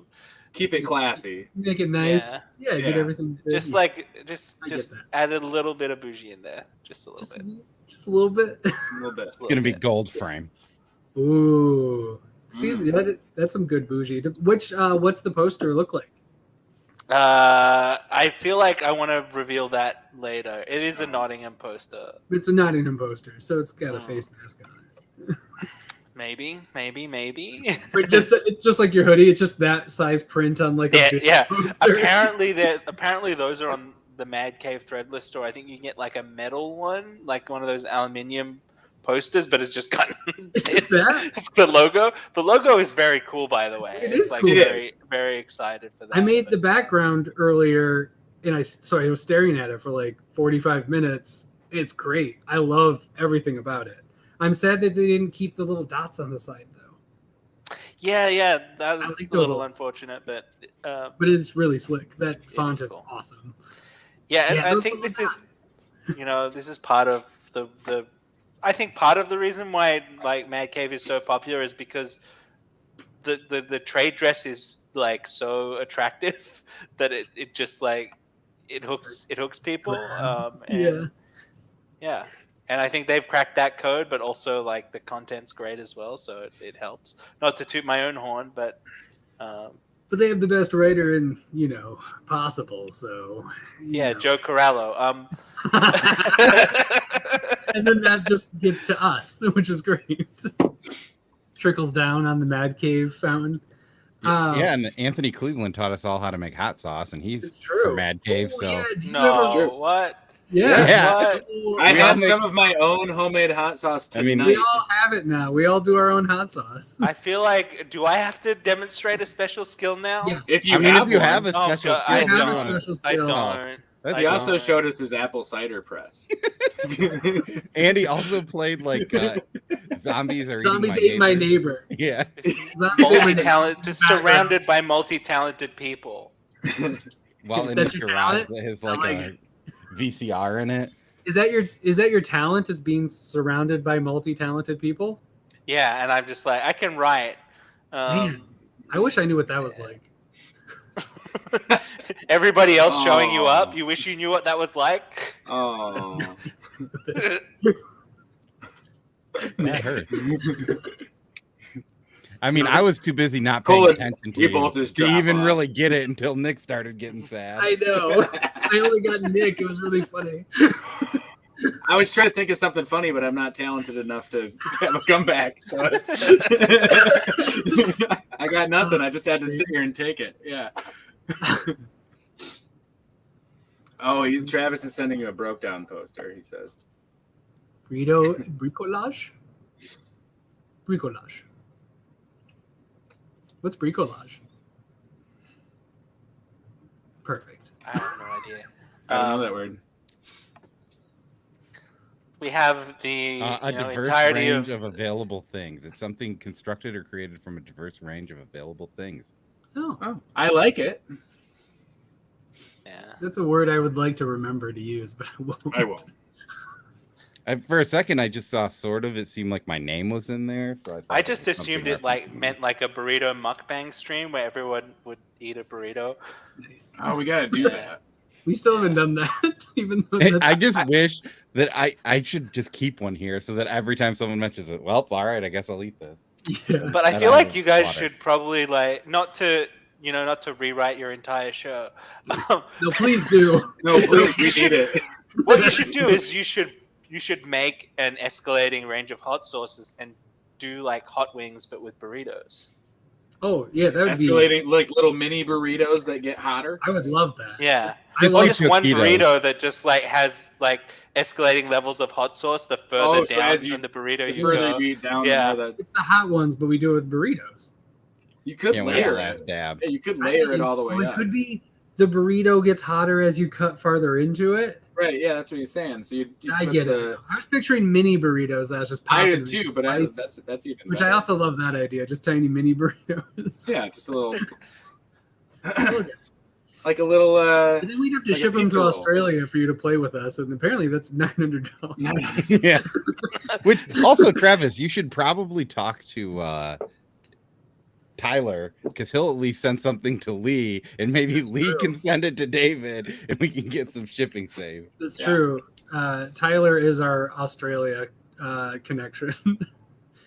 Keep it classy. Make it nice. Yeah. Yeah, get Yeah. everything. just yeah. like I just get that. add a little bit of bougie in there, just a little bit. Just a little bit. A little bit. Just a It's gonna little be bit. gold frame. Ooh. See, that's some good bougie. What's the poster look like? I feel like I want to reveal that later. It is a Nottingham poster. It's a Nottingham poster, so it's got a Oh. face mask on it. Maybe. But it's just like your hoodie. It's just that size print on like a big Yeah. poster. Apparently those are on the Mad Cave Threadless store. I think you can get like a metal one, like one of those aluminium posters, but it's just got It's just that. it's the logo. The logo is very cool, by the way. It It's is like cool. very, It is. very excited for that. I made the but- background earlier, and I was staring at it for like 45 minutes. It's great. I love everything about it. I'm sad that they didn't keep the little dots on the side though. Yeah, that was like a little those. unfortunate, but But it's really slick. That font is cool. awesome. yeah, and I those think little this dots. is, you know, this is part of the I think part of the reason why like Mad Cave is so popular is because the trade dress is like so attractive that it just like it hooks people. And yeah. And I think they've cracked that code, but also like the content's great as well, so it helps. Not to toot my own horn, but But they have the best writer in, possible, so yeah, Joe Corallo. And then that just gets to us, which is great. Trickles down on the Mad Cave fountain. Yeah, and Anthony Cleveland taught us all how to make hot sauce, and It's he's true. from Mad Cave, Oh, so yeah, do you No, ever- what? Yeah. Yeah. What? I We all have make- some of my own homemade hot sauce I tonight. mean, We all have it now. We all do our own hot sauce. I feel like, do I have to demonstrate a special skill now? Yes. if you I mean, have if you one, have a Oh, special God, skill, I have do you a don't. wanna- special I skill. don't. That's he I also don't. showed us his apple cider press. Andy also played like zombies are Zombies eating ate my neighbor. Yeah, Zombies ate my neighbor. Multi-talented, just surrounded by multi-talented people. while in That's his your garage talent? that has I like like a VCR in it. Is that your talent? Is being surrounded by multi-talented people? Yeah, and I'm just like, I can write. Man, I wish I knew what that was like. Everybody else showing you Oh. up. You wish you knew what that was like. Oh. That hurts. I mean, I was too busy not Pull paying it. attention to We you both just to drop even off. really get it until Nick started getting sad. I know. I only got Nick. It was really funny. I was trying to think of something funny, but I'm not talented enough to have a comeback. So it's I got nothing. I just had to sit here and take it. Yeah. Oh, Travis is sending you a broke down poster, he says. Bricolage? Bricolage. What's bricolage? Perfect. I have no idea. I don't know that word. We have the A diverse entirety range of. of available things. It's something constructed or created from a diverse range of available things. Oh, Oh, I like it. Yeah. that's a word I would like to remember to use, but I won't. I will. For a second, I just saw sort of. It seemed like my name was in there, so I thought just it was something assumed it like referencing me. meant like a burrito mukbang stream where everyone would eat a burrito. Nice. Oh, we gotta do that. We still haven't done that, even though Hey, that's, I just wish that I should just keep one here so that every time someone mentions it, well, all right, I guess I'll eat this. yeah. But I That feel I like would you guys water. should probably like not to rewrite your entire show. No, please do. No, please, we need it. What you should do is you should make an escalating range of hot sauces and do like hot wings but with burritos. Oh yeah, that would be. Escalating like little mini burritos that get hotter. I would love that. Yeah. I Or love just one Tostitos. burrito that just like has like escalating levels of hot sauce the further Oh, so down as you- in the burrito The you further go. you eat down, Yeah. the more that It's the hot ones, but we do it with burritos. you could Can't wait for layer the it. last dab. Yeah, you could layer it all the way Or it up. could be the burrito gets hotter as you cut farther into it. Right, yeah, that's what he's saying. So you I put get the, it. I was picturing mini burritos that was just I popping. did too, but that's even which better. I also love that idea. Just tiny mini burritos. Yeah, just a little Look, like a little and then we'd have to like a ship them pizza to roll. Australia for you to play with us, and apparently that's $900. Yeah. Which also, Travis, you should probably talk to Tyler, because he'll at least send something to Lee, and maybe That's Lee true. can send it to David, and we can get some shipping saved. That's Yeah. true. Tyler is our Australia connection,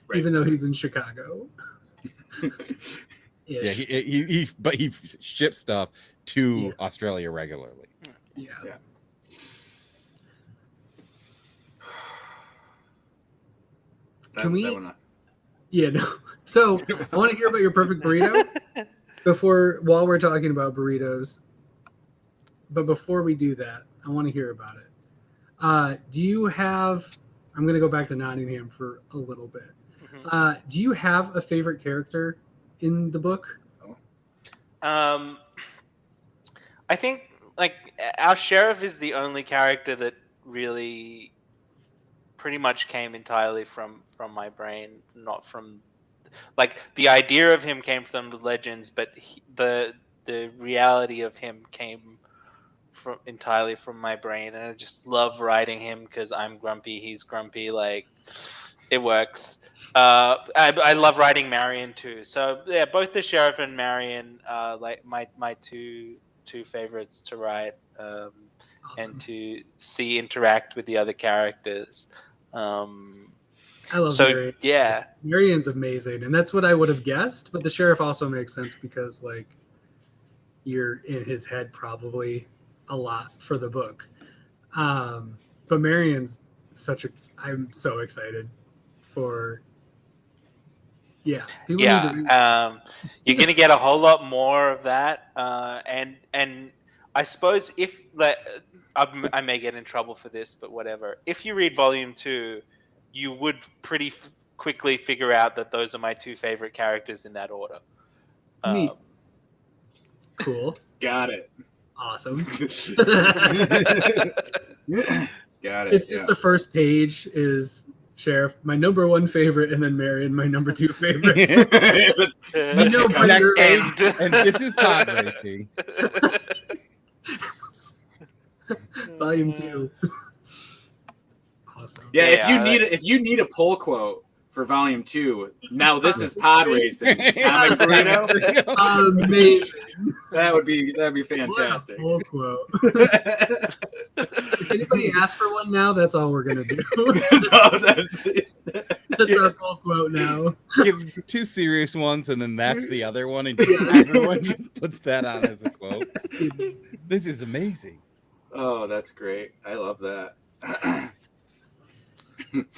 Right. even though he's in Chicago. Yeah, but he ships stuff to Australia regularly. Yeah. Yeah. Can we- that one, Yeah, no. So I want to hear about your perfect burrito while we're talking about burritos. But before we do that, I want to hear about it. Do you have? I'm going to go back to Nottingham for a little bit. Do you have a favorite character in the book? I think like our sheriff is the only character that really pretty much came entirely from my brain, not from like the idea of him came from the legends, but the reality of him came from entirely from my brain, and I just love writing him because I'm grumpy, he's grumpy, like it works. I love writing Marion too. So yeah, both the sheriff and Marion like my two favorites to write and to see interact with the other characters. I love So Marion. yeah, Marion's amazing, and that's what I would have guessed. But the sheriff also makes sense because like you're in his head probably a lot for the book. But Marion's I'm so excited for. Yeah, people need to read. You're gonna get a whole lot more of that, and I suppose if I may get in trouble for this, but whatever. If you read Volume 2, you would pretty quickly figure out that those are my two favorite characters in that order. Neat. Cool. got it. Awesome. Got it. It's just the first page is Sheriff, my number one favorite, and then Marion, my number two favorite. That's know, the kind Next of- page, and this is pod racing. Volume 2. Awesome. Yeah, Yeah, if you need a pull quote for Volume 2, now this is pod racing. Comic burrito. Amazing. That'd be What a fantastic. full quote. If anybody asks for one now, that's all we're gonna do. So that's it. That's our full quote now. Give two serious ones, and then that's the other one, and everyone just puts that on as a quote. This is amazing. Oh, that's great. I love that.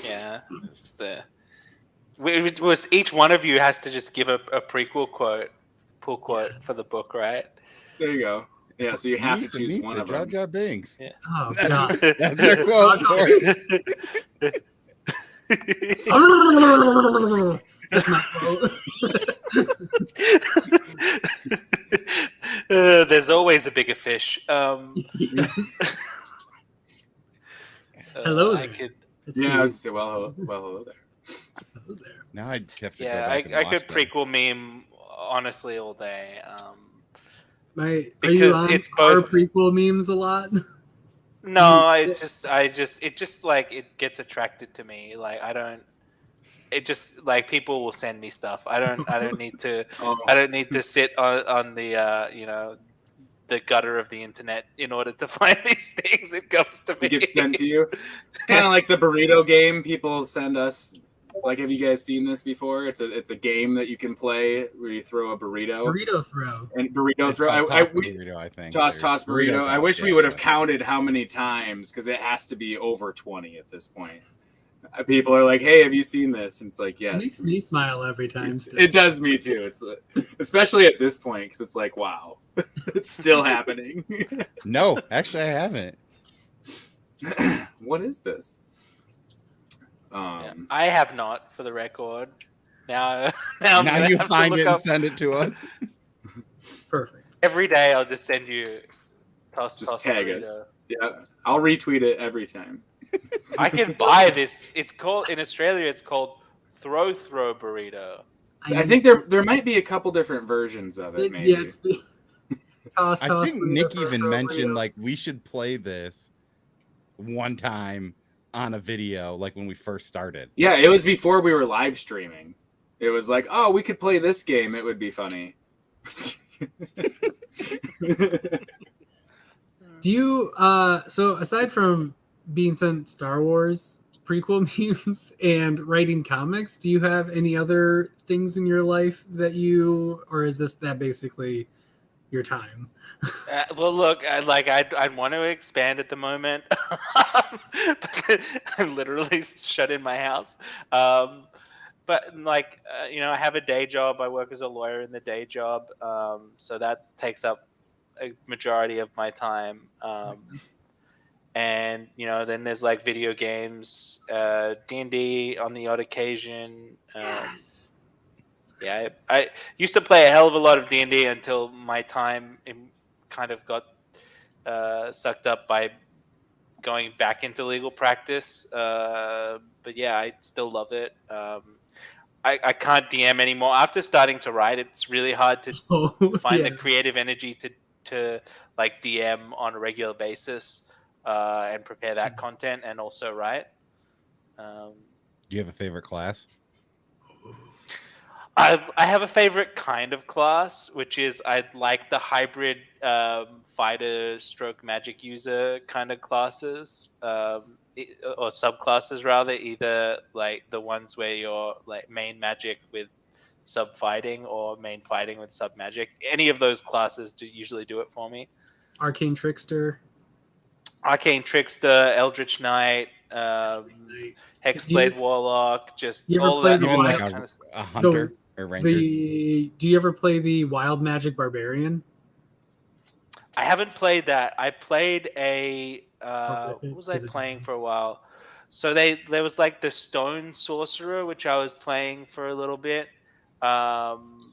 Yeah, it was each one of you has to just give a pull quote for the book, right? There you go. Yeah, so you have to choose Misa, one of Jar them. Jar Binks. Yeah. Oh god. That's our quote for it. That's my quote. There's always a bigger fish. Hello I there. could. It's Yeah, I Steve. was say, well, hello there. Hello there. Now I'd have to go Yeah, back and I watch could them. prequel meme honestly all day. Are you Because on it's our both- prequel memes a lot? No, it just like it gets attracted to me. Like I don't. It just like people will send me stuff. I don't need to. Oh, I don't need to sit on the the gutter of the internet in order to find these things. It comes to me. it gets sent to you. It's kind of like the Burrito Game. People send us. Like, have you guys seen this before? It's a game that you can play where you throw a burrito Burrito throw. and burrito It's throw. called I toss burrito, I think. toss Or burrito. I toss, wish we yeah, would have toss. counted how many times because it has to be over 20 at this point. People are like, "Hey, have you seen this?" And it's like, It "Yes." makes me smile every time. still. It does me too. It's especially at this point because it's like, wow, it's still happening. No, actually, I haven't. What is this? Yeah, I have not, for the record. Now I'm Now gonna you have to find look it and up- send it to us. Perfect. every day. I'll just send you. Just tag us. Yeah, I'll retweet it every time. I can buy this. It's called in Australia. It's called throw burrito. I think there might be a couple different versions of it. Maybe. Yeah, it's the toss. I think burrito, Nick throw, even throw mentioned burrito. like we should play this one time on a video, like when we first started. Yeah, it was before we were live streaming. It was like, oh, we could play this game. It would be funny. Do you so aside from being sent Star Wars prequel memes and writing comics, do you have any other things in your life that you, or is that basically your time? Well, look, I'd want to expand at the moment. I'm literally shut in my house. But like, I have a day job. I work as a lawyer in the day job, so that takes up a majority of my time. And then there's like video games, D&D on the odd occasion. Yes. Yeah, I used to play a hell of a lot of D&D until my time kind of got sucked up by going back into legal practice. But yeah, I still love it. I can't DM anymore. After starting to write, it's really hard to find the creative energy to like DM on a regular basis and prepare that content and also write. Do you have a favorite class? I have a favorite kind of class, which is I like the hybrid fighter stroke magic user kind of classes, or subclasses rather, either like the ones where you're like main magic with sub fighting or main fighting with sub magic. Any of those classes usually do it for me. Arcane Trickster, Eldritch Knight, Hexblade Warlock, just you ever all play that, the all that like kind of stuff. a hunter or ranger? do you ever play the Wild Magic Barbarian? I haven't played that. I played a what was I Is it playing for a while? So there was like the Stone Sorcerer, which I was playing for a little bit, and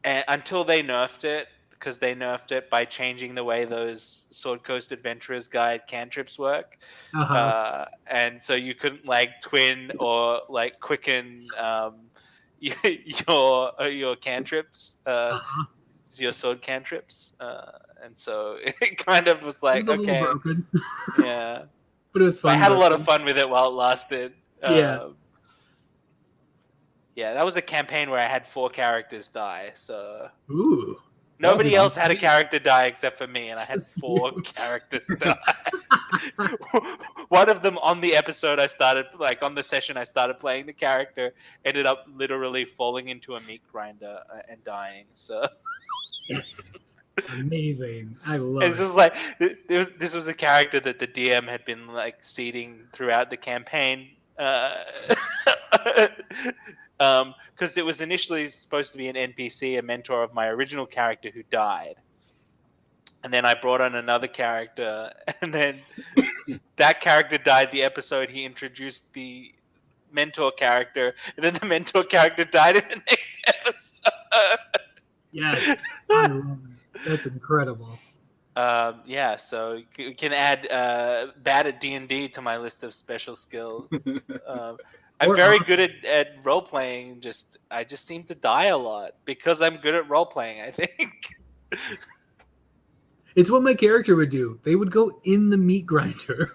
until they nerfed it, because they nerfed it by changing the way those Sword Coast Adventurers Guide cantrips work. And so you couldn't like twin or like quicken your cantrips, your sword cantrips, and so it kind of was like, it was a okay, little broken. yeah, But it was fun. I had a lot of fun with it while it lasted. Yeah. Yeah, that was a campaign where I had 4 characters die, so Ooh. nobody else had a character die except for me, and I had 4 characters die. One of them on the episode I started, like on the session I started playing the character, ended up literally falling into a meat grinder and dying. So Yes. Amazing. I love it's it. just like this was a character that the DM had been like seeding throughout the campaign. Because it was initially supposed to be an NPC, a mentor of my original character who died. And then I brought on another character, and then that character died the episode he introduced the mentor character, and then the mentor character died in the next episode. Yes. I love it. That's incredible. Yeah, so you can add bad at D&D to my list of special skills. I'm very good at role playing. I just seem to die a lot because I'm good at role playing, I think. It's what my character would do. They would go in the meat grinder.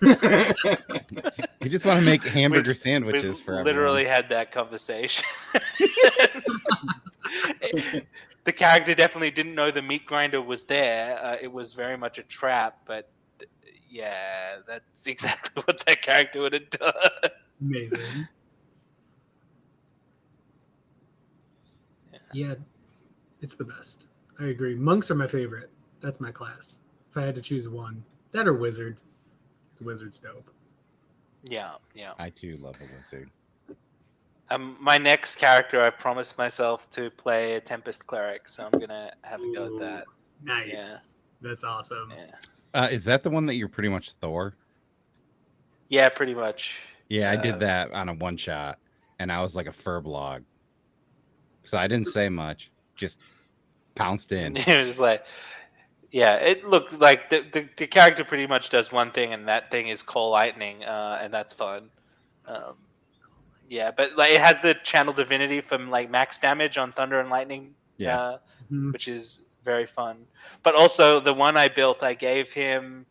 You just want to make hamburger sandwiches for literally had that conversation. The character definitely didn't know the meat grinder was there. It was very much a trap, but yeah, that's exactly what that character would have done. Amazing. Yeah, it's the best. I agree. Monks are my favorite. That's my class. If I had to choose one, that or wizard. Because wizard's dope. Yeah. I too love a wizard. My next character, I've promised myself to play a Tempest Cleric, so I'm gonna have a go at that. Nice. Yeah. That's awesome. Yeah. Is that the one that you're pretty much Thor? Yeah, pretty much. Yeah, I did that on a one shot, and I was like a furblog. So I didn't say much, just pounced in. It was just like, Yeah, it looked like the character pretty much does one thing, and that thing is call lightning, and that's fun. Um, yeah, but like it has the channel divinity from like max damage on thunder and lightning, Yeah. Mhm. which is very fun. But also the one I built, I gave him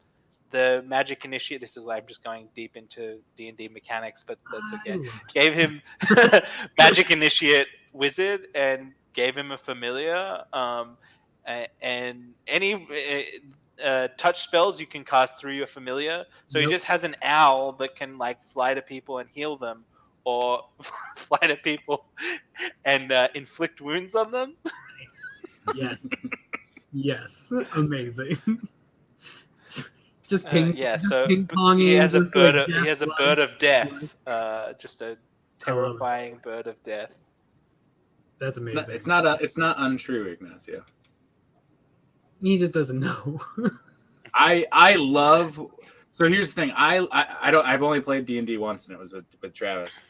the magic initiate. This is like I'm just going deep into D&D mechanics, but that's I okay. love Gave him magic initiate wizard and gave him a familiar. And any touch spells you can cast through your familiar. So he Yep. just has an owl that can like fly to people and heal them, or fly to people and inflict wounds on them. Yes. Yes. Amazing. Just ping. Yeah, just so ping ponging. he has a just, bird. like, He has a death bird life. of death. Just a I love it. terrifying bird of death. That's amazing. It's not untrue, Ignacio. He just doesn't know. I love. So here's the thing. I've only played D&D once, and it was with Travis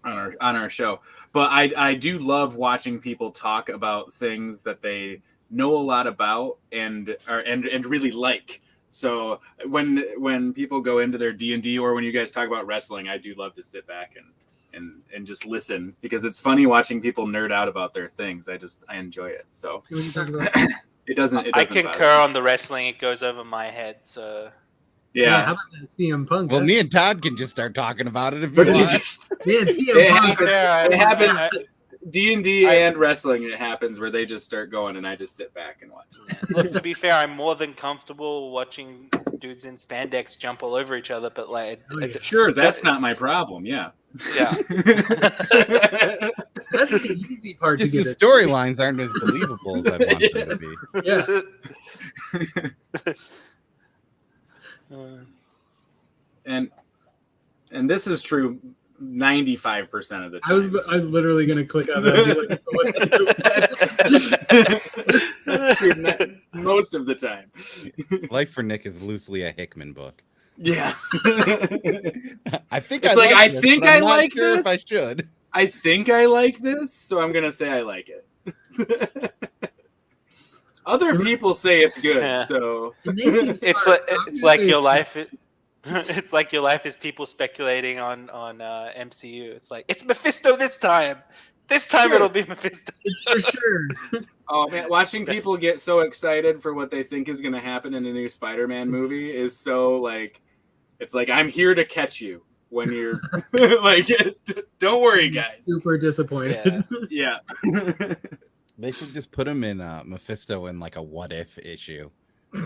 on our show. But I do love watching people talk about things that they know a lot about and really like. So when people go into their D&D, or when you guys talk about wrestling, I do love to sit back and just listen, because it's funny watching people nerd out about their things. I enjoy it. So What are you talking about? it doesn't I bother concur me. on the wrestling. It goes over my head. So Yeah. How about that CM Punk? Well, huh? me and Todd can just start talking about it if you But want. Man, CM it Punk. happens. D&D I- and wrestling, it happens where they just start going, and I just sit back and watch. Look, to be fair, I'm more than comfortable watching dudes in spandex jump all over each other. But like, Oh, yeah. Sure, that's not my problem. Yeah. yeah. That's the easy part Just to the get it. storylines aren't as believable as I'd want them to be. Yeah. and this is true 95% of the time. I was literally gonna click on that. And be like, That's true most of the time. Life for Nick is loosely a Hickman book. Yes. I think It's I like, like I this, think but I'm I not like sure if I this. should. I think I like this, so I'm gonna say I like it. Other people say it's good, Yeah. so It's like your life. It's like your life is people speculating on MCU. It's like it's Mephisto this time. This time Sure. it'll be Mephisto. it's for sure. oh man, watching people get so excited for what they think is gonna happen in the new Spider-Man movie is so like, it's like, I'm here to catch you when you're like, don't worry, guys. Super disappointed. Yeah. Yeah. They should just put him in Mephisto in like a what if issue.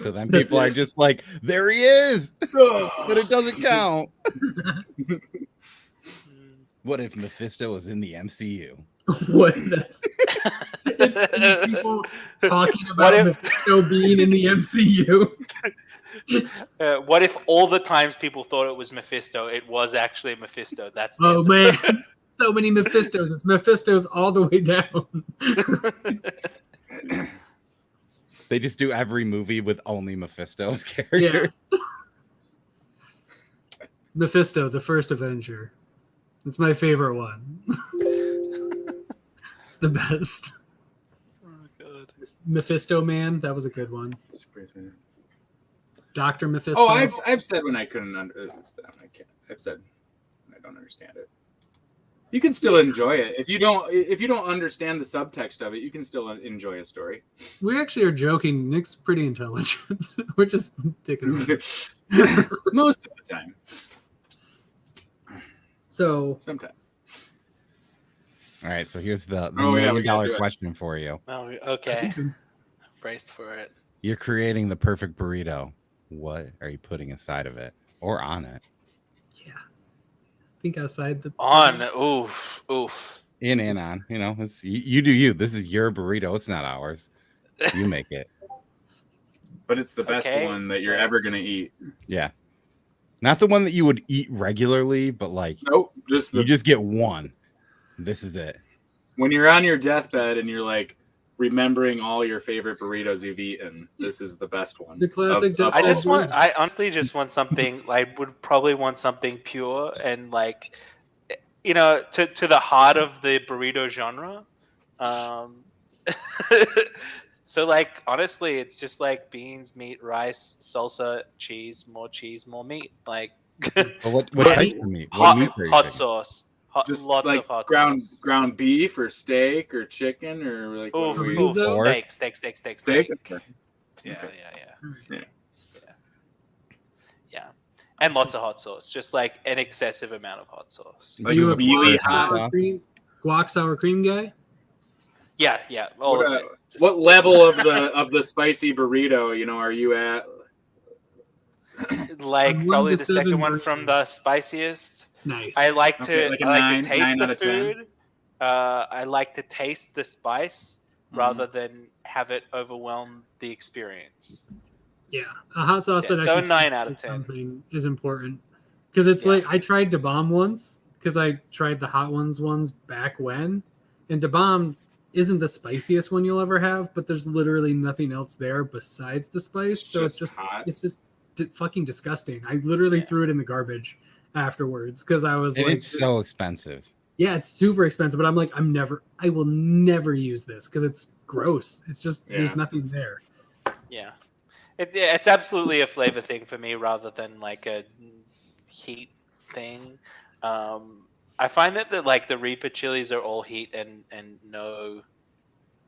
So then That's people are it. just like, there he is, but it doesn't count. What if Mephisto was in the MCU? What? It's people talking about What if- Mephisto being in the MCU. What if all the times people thought it was Mephisto, it was actually Mephisto? That's the Oh episode. man, so many Mephistos. It's Mephistos all the way down. They just do every movie with only Mephisto's character. Yeah. Mephisto, the first Avenger. It's my favorite one. It's the best. Oh, God. Mephisto Man, that was a good one. Dr. Mephisto. Oh, I've said when I couldn't understand. I've said when I don't understand it. You can still enjoy it if you don't understand the subtext of it. You can still enjoy a story. We actually are joking. Nick's pretty intelligent. We're just taking it. Most of the time. So Sometimes. All right, so here's the Oh, yeah, we $1 gotta million do it. question for you. Oh, okay. Braced for it. You're creating the perfect burrito. What are you putting inside of it or on it? yeah, I think outside the On. Oof. In and on. You know, you do you. This is your burrito. It's not ours. You make it. But it's the best Okay. one that you're ever gonna eat. Yeah. Not the one that you would eat regularly, but like Nope. Just you just get one. This is it. when you're on your deathbed and you're like remembering all your favorite burritos you've eaten, this is the best one. The classic Of- I honestly just want something. I would probably want something pure and like, to the heart of the burrito genre. So like honestly, it's just like beans, meat, rice, salsa, cheese, more meat. Like But what Right. types of meat? What meats are you hot picking? sauce, Just lots like of hot ground sauce. ground beef or steak or chicken or like what Oof, we Oof. oof, Pork? steak. steak. Yeah, Okay. yeah. Alright. Yeah, and lots of hot sauce. Just like an excessive amount of hot sauce. Are Like you a really guac hot. sour cream? Guac sour cream guy? Yeah, all What, of it. Just- what level of the spicy burrito, you know, are you at? like I'm 1 probably to the second 7 one burritos. from the spiciest. Nice. I like Okay, to like a I like nine- to taste 9 the out of 10? food. I like to taste the spice rather than have it overwhelm the experience. Yeah, a hot sauce Yeah, that so actually 9 out of tastes 10. something is important because it's Yeah. like I tried Da Bomb once because I tried the hot ones back when, and Da Bomb isn't the spiciest one you'll ever have, but there's literally nothing else there besides the spice, so it's just hot. fucking disgusting. I literally Yeah. threw it in the garbage afterwards because I was And like, it's so expensive. yeah, it's super expensive, but I'm like, I will never use this because it's gross. It's just Yeah. there's nothing there. Yeah. It's absolutely a flavor thing for me rather than like a heat thing. I find that like the Reaper chilies are all heat and no.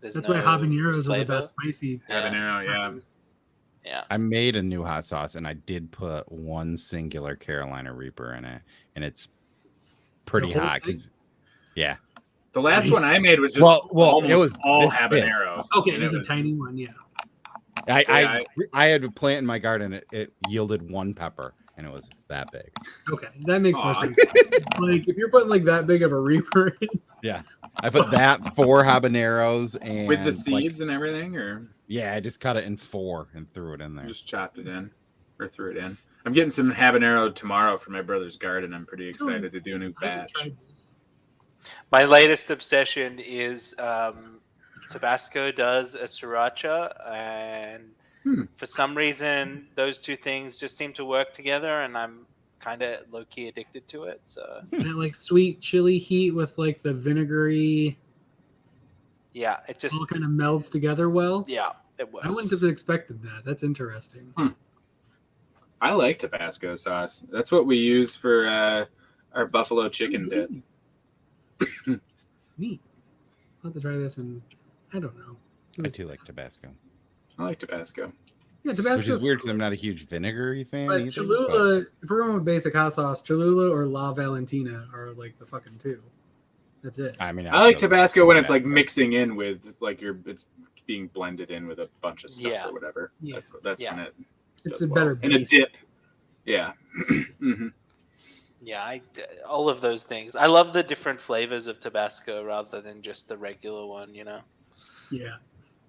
There's That's no why habaneros are the flavor. best spicy. Yeah. Habanero, yeah. Yeah. I made a new hot sauce and I did put one singular Carolina Reaper in it, and it's pretty whole hot. thing? 'Cause- yeah. The last Nice. one I made was just Well, almost it was all this big. habanero. Okay, and it's it a was- tiny one, yeah. I had a plant in my garden. It yielded one pepper, and it was that big. Okay, that makes more Aw. sense. Like if you're putting like that big of a reaper in, Yeah, I put that 4 habaneros and with the like, seeds and everything, or yeah, I just cut it in 4 and threw it in there. just chopped it in or threw it in. I'm getting some habanero tomorrow for my brother's garden. I'm pretty excited to do a new I haven't batch. tried this. My latest obsession is Tabasco does a sriracha, and for some reason those two things just seem to work together, and I'm kind of low key addicted to it. So That like sweet chili heat with like the vinegary yeah, it just all kind of melds together well. yeah, it works. I wouldn't have expected that. That's interesting. I like Tabasco sauce. That's what we use for our buffalo chicken dip. Neat. I'll have to try this, and I don't know. I do like Tabasco, I like Tabasco. Yeah, which Tabasco. is weird because I'm not a huge vinegary fan But either. Cholula, if we're going with basic hot sauce, Cholula or La Valentina are like the fucking two. That's it. I mean, I like still- Tabasco when it's like mixing in with like it's being blended in with a bunch of stuff Yeah. or whatever. Yeah. That's Yeah. when it It's does a well. better in a base. dip. Yeah. Mhm. Yeah, all of those things. I love the different flavors of Tabasco rather than just the regular one. You know, Yeah.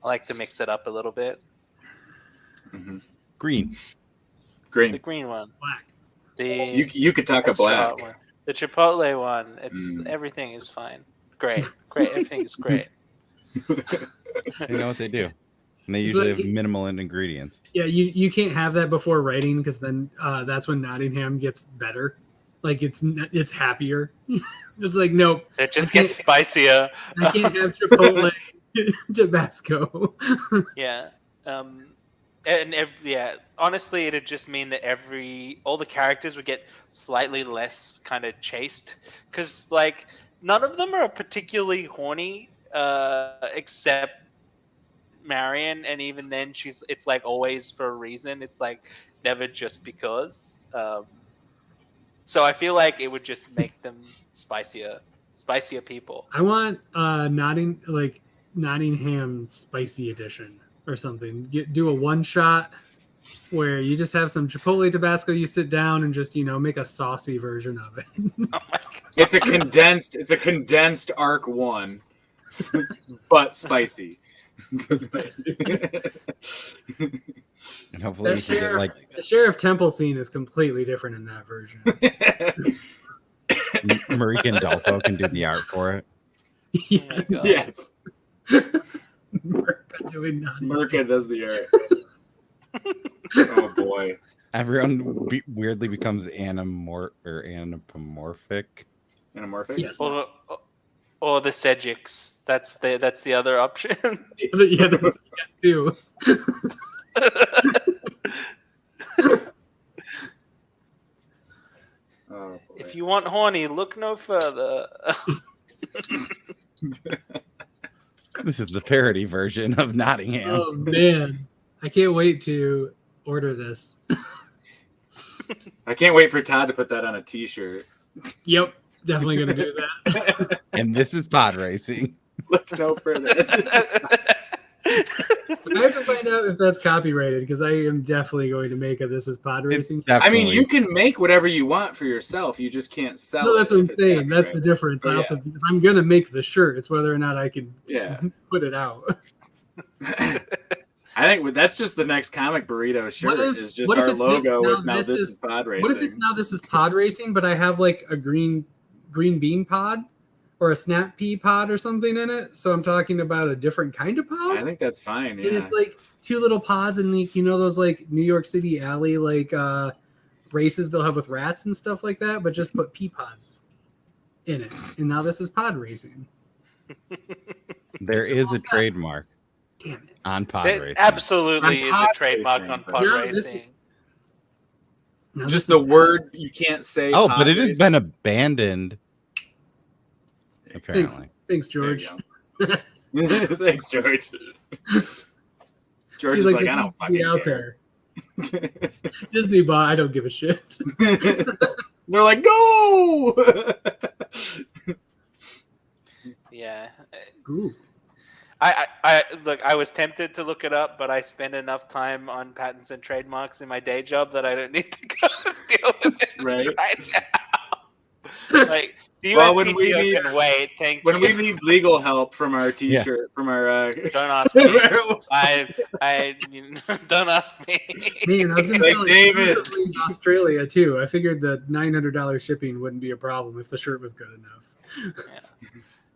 I like to mix it up a little bit. Mhm. green. The Green. green one, You Black. you could talk a extra black. hot one. The Chipotle one. It's everything is fine. Great. Everything is great. They know what they do, and they It's usually like- have minimal ingredients. Yeah, you can't have that before writing because then that's when Nottingham gets better. Like it's happier. It's like nope, It just I can't- gets spicier. I can't have Chipotle Tabasco. Yeah. Yeah. Honestly, it'd just mean that all the characters would get slightly less kind of chased, because like none of them are particularly horny, except Marion, and even then it's like always for a reason. It's like never just because. So I feel like it would just make them spicier people. I want Nottingham spicy edition or something. Do a one shot where you just have some Chipotle Tabasco. You sit down and just make a saucy version of it. Oh my god. It's a condensed arc 1, but spicy. And hopefully, you That can get sheriff, like the Sheriff Temple scene is completely different in that version. Marie Gandolfo can do the art for it. Oh my god. Yes. Merca doing Nottingham. Merca does the art. Oh boy. Everyone weirdly becomes anamorphic. Anamorphic? Yes. Well, Or the Sejics. That's the other option. Yeah, that's too. Oh, If you want horny, look no further. This is the parody version of Nottingham. Oh man, I can't wait to order this. I can't wait for Todd to put that on a T-shirt. Yep, definitely gonna do that. And this is pod racing. Look no further. I have to find out if that's copyrighted because I am definitely going to make a This Is Pod Racing. I mean, you can make whatever you want for yourself. You just can't sell it. No, that's what I'm if it's saying. That's the copyrighted. difference. Oh, I have to, because I'm gonna make the shirt. It's whether or not I can put it out. I think that's just the next comic burrito shirt. Is just what if our it's logo now with now this is pod racing. What if it's now This Is Pod Racing, but I have like a green bean pod or a snap pea pod or something in it? So I'm talking about a different kind of pod. I think that's fine. Yeah. And it's like two little pods, and like those like New York City alley like races they'll have with rats and stuff like that, but just put pea pods in it. And now This Is Pod Racing. There is a trademark. Damn it. On pod There racing. absolutely is a pod trademark racing, on but- pod No, this racing. Now just this the is- word you can't say. Oh, pod but it has racing. been abandoned. Apparently. Thanks, There George. you go. Thanks, George. George He's is like, like, I don't "This needs to be fucking out care. there. Disney bought. I don't give a shit. They're like, no. Yeah. Ooh. I look. I was tempted to look it up, but I spend enough time on patents and trademarks in my day job that I don't need to go deal with it Right. now. Like the Well, when we USPTO need- can wait. Thank When you. we need legal help from our T-shirt, from our Don't ask me. Don't ask me. Man, I was going to Like sell it David. exclusively in Australia too. I figured the $900 shipping wouldn't be a problem if the shirt was good enough.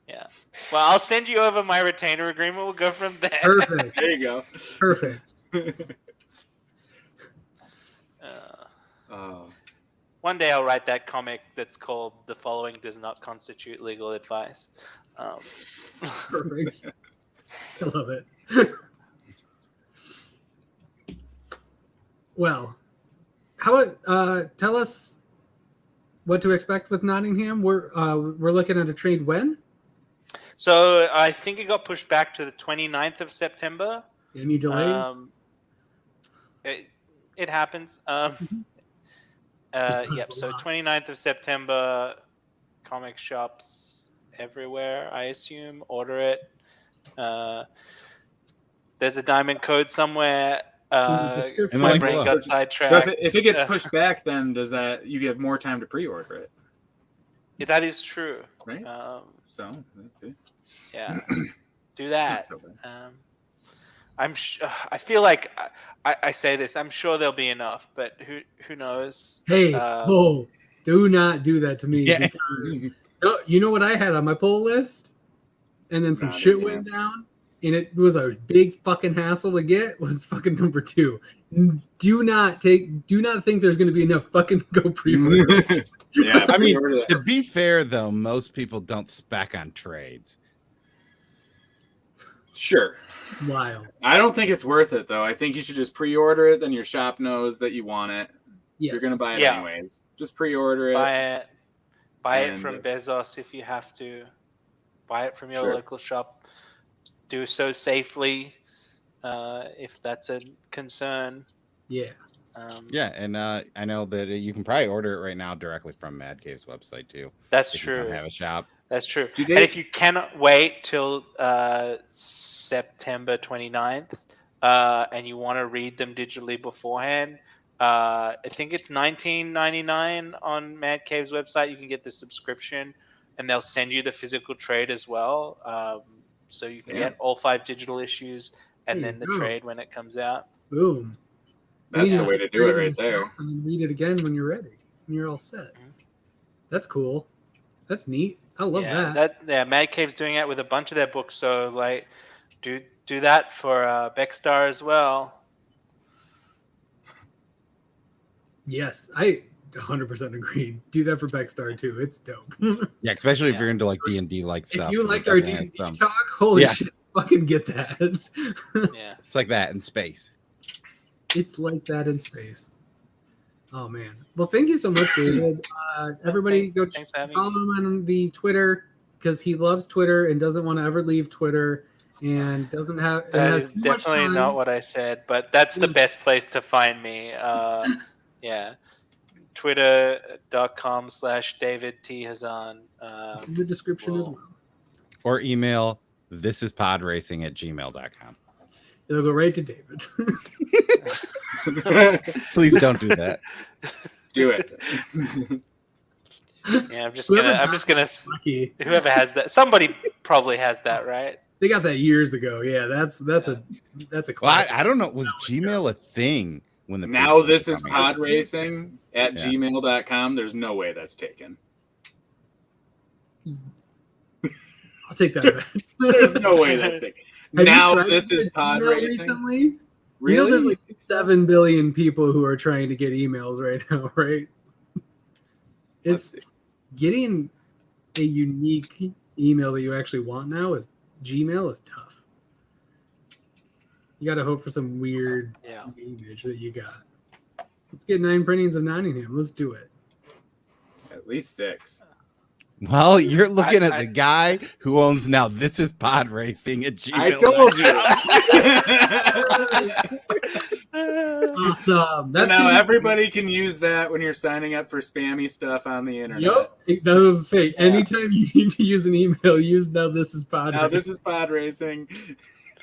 Yeah. Well, I'll send you over my retainer agreement. We'll go from there. Perfect. there you go. Perfect. Oh. One day I'll write that comic that's called "The Following Does Not Constitute Legal Advice." Perfect. I love it. Well, how about tell us what to expect with Nottingham? We're looking at a trade when? So I think it got pushed back to the 29th of September. Any delay? It happens. Yep. So 29th of September, comic shops everywhere, I assume. Order it. There's a diamond code somewhere. description. My In the brain link got So sidetracked. if it gets pushed back, then does that you get more time to pre-order it, Yeah, that is true. right? So okay. Yeah, do It's that. not so bad. I feel like I say this. I'm sure there'll be enough, but who knows? Hey, do not do that to me. Yeah. Because, you know what I had on my pull list? And then some shit Nottingham. went down. And it was a big fucking hassle to get was fucking number 2. Do not think there's going to be enough fucking go pre-order. Yeah, I mean, pre-order that. to be fair, though, most people don't spec on trades. Sure. Wild. I don't think it's worth it though. I think you should just pre-order it. Then your shop knows that you want it. Yes. You're gonna buy it Yeah. anyways. Just pre-order it. Buy it And- from Bezos if you have to. Buy it from your Sure. local shop. Do so safely, if that's a concern. Yeah. Yeah, and I know that you can probably order it right now directly from Mad Cave's website too. That's If you don't true. have a shop. That's true. Do And they- if you cannot wait till September 29th, and you want to read them digitally beforehand, I think it's $19.99 on Mad Cave's website. You can get the subscription, and they'll send you the physical trade as well. So you can Yeah. get all 5 digital issues and There then you the go. trade when it comes out. Boom. That's You the just way to do it read right there. yourself And then read it again when you're ready. When you're all set. That's cool. That's neat. I love that. Mad Cave's doing it with a bunch of their books. So like, do that for Beckstar as well. Yes. 100% agreed. Do that for Beckstar too. It's dope. Yeah, especially if Yeah. you're into like D&D like If stuff. you it liked our definitely D&D has some. talk, holy Yeah. shit, fucking get that. Yeah. It's like that in space. It's like that in space. Oh man. Well, thank you so much, David. Everybody go Thanks for having follow me. him on the Twitter because he loves Twitter and doesn't want to ever leave Twitter and doesn't have and That has is too much definitely time. not what I said, but that's the best place to find me. Yeah. Twitter.com/David T. Hazan. It's in the description as well. well. Or email thisispodracing@gmail.com. It'll go right to David. Please don't do that. Do it. Yeah, I'm just Whoever's gonna. Lucky. Whoever has that, somebody probably has that, right? They got that years ago. Yeah, that's a Well, classic. I don't know. Was Gmail a thing when the Now pages this were is coming out? pod racing at Yeah. gmail.com. There's no way that's taken. I'll take that back. There's no way that's taken. Have you Now tried this to is get pod email racing. recently? Really? You know, there's like 7 billion people who are trying to get emails right now, right? Let's It's see. getting a unique email that you actually want now is Gmail is tough. You got to hope for some weird Yeah. image that you got. Let's get 9 printings of Nottingham. Let's do it. At least 6. Well, you're looking at I- the guy who owns now This Is Pod Racing at Gmail. I told you. Awesome. So That's now gonna be- everybody can use that when you're signing up for spammy stuff on the internet. Yep. That's what I was saying. Anytime you need to use an email, use now this is pod. Now this is pod racing.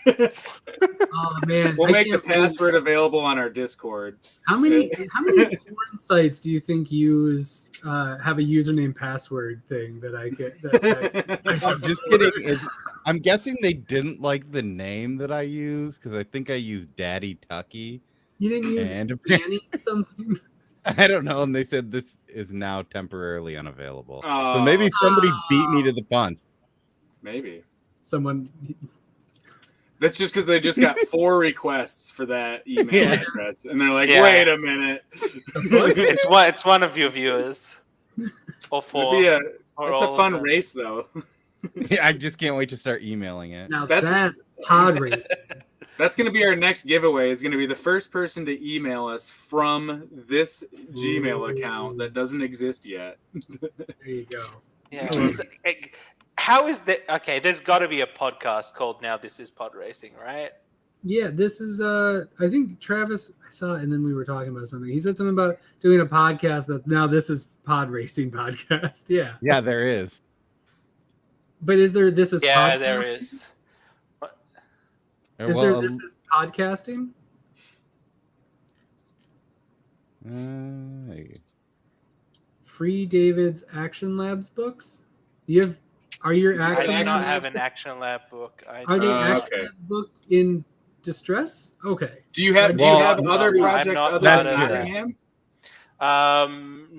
Oh man. We'll I make the can't believe- password available on our Discord. How many porn sites do you think use have a username password thing that I get? I'm just kidding. I'm guessing they didn't like the name that I use because I think I used Daddy Tucky. You didn't use And Danny or something? I don't know. And they said this is now temporarily unavailable. So Oh. maybe somebody beat me to the punch. Maybe. Someone. That's just because they just got 4 requests for that email Yeah. address, and they're like, Yeah. "Wait a minute." It's one of your viewers, or 4. It'd be or it's a all of fun them. race, though. Yeah, I just can't wait to start emailing it. Now That's- that's pod racing. That's going to be our next giveaway. Is going to be the first person to email us from this Gmail account that doesn't exist yet. There you go. Yeah. Mm. How is that? Okay, there's got to be a podcast called Now This Is Pod Racing, right? Yeah, this is I think Travis, I saw it and then we were talking about something. He said something about doing a podcast that now this is pod racing podcast. Yeah. Yeah, there is. But is there this is Yeah, podcasting? there is. Is Well, there this is podcasting? Free David's Action Labs books? You have are your I Action do not Labs have an Action Lab book. are they Action okay. Labs book in distress? Okay. Do you have Well, other I'm projects not other part than of that. Nottingham?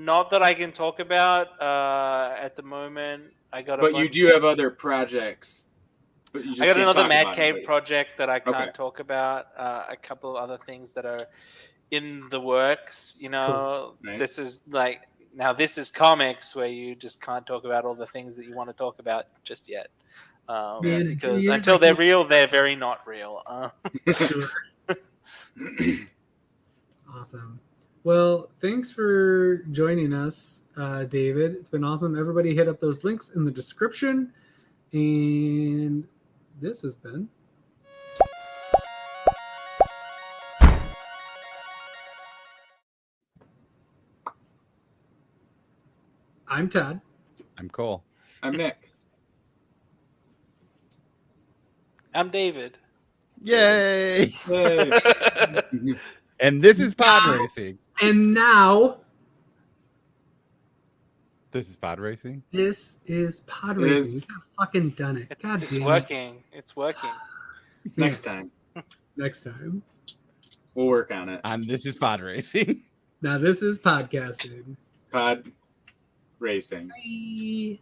Not that I can talk about at the moment. I got. But you do have other projects. But you just I got can't another talk Mad about Cave it. project that I can't Okay. talk about. A couple of other things that are in the works. You know, Nice. this is like now this is comics where you just can't talk about all the things that you want to talk about just yet. Man, in 2 Because years, until I they're can- real, they're very not real. Sure. Awesome. Well, thanks for joining us, David. It's been awesome. Everybody hit up those links in the description. And this has been I'm Todd. I'm Cole. I'm Nick. I'm David. Yay! Yay. And this is Pod Racing. And now This is Pod Racing. this is pod It racing. is. You have fucking done it. God It's damn working. It's working. it. Next time. Next time. We'll work on it. This is Pod Racing. Now this is podcasting. Pod racing. Bye.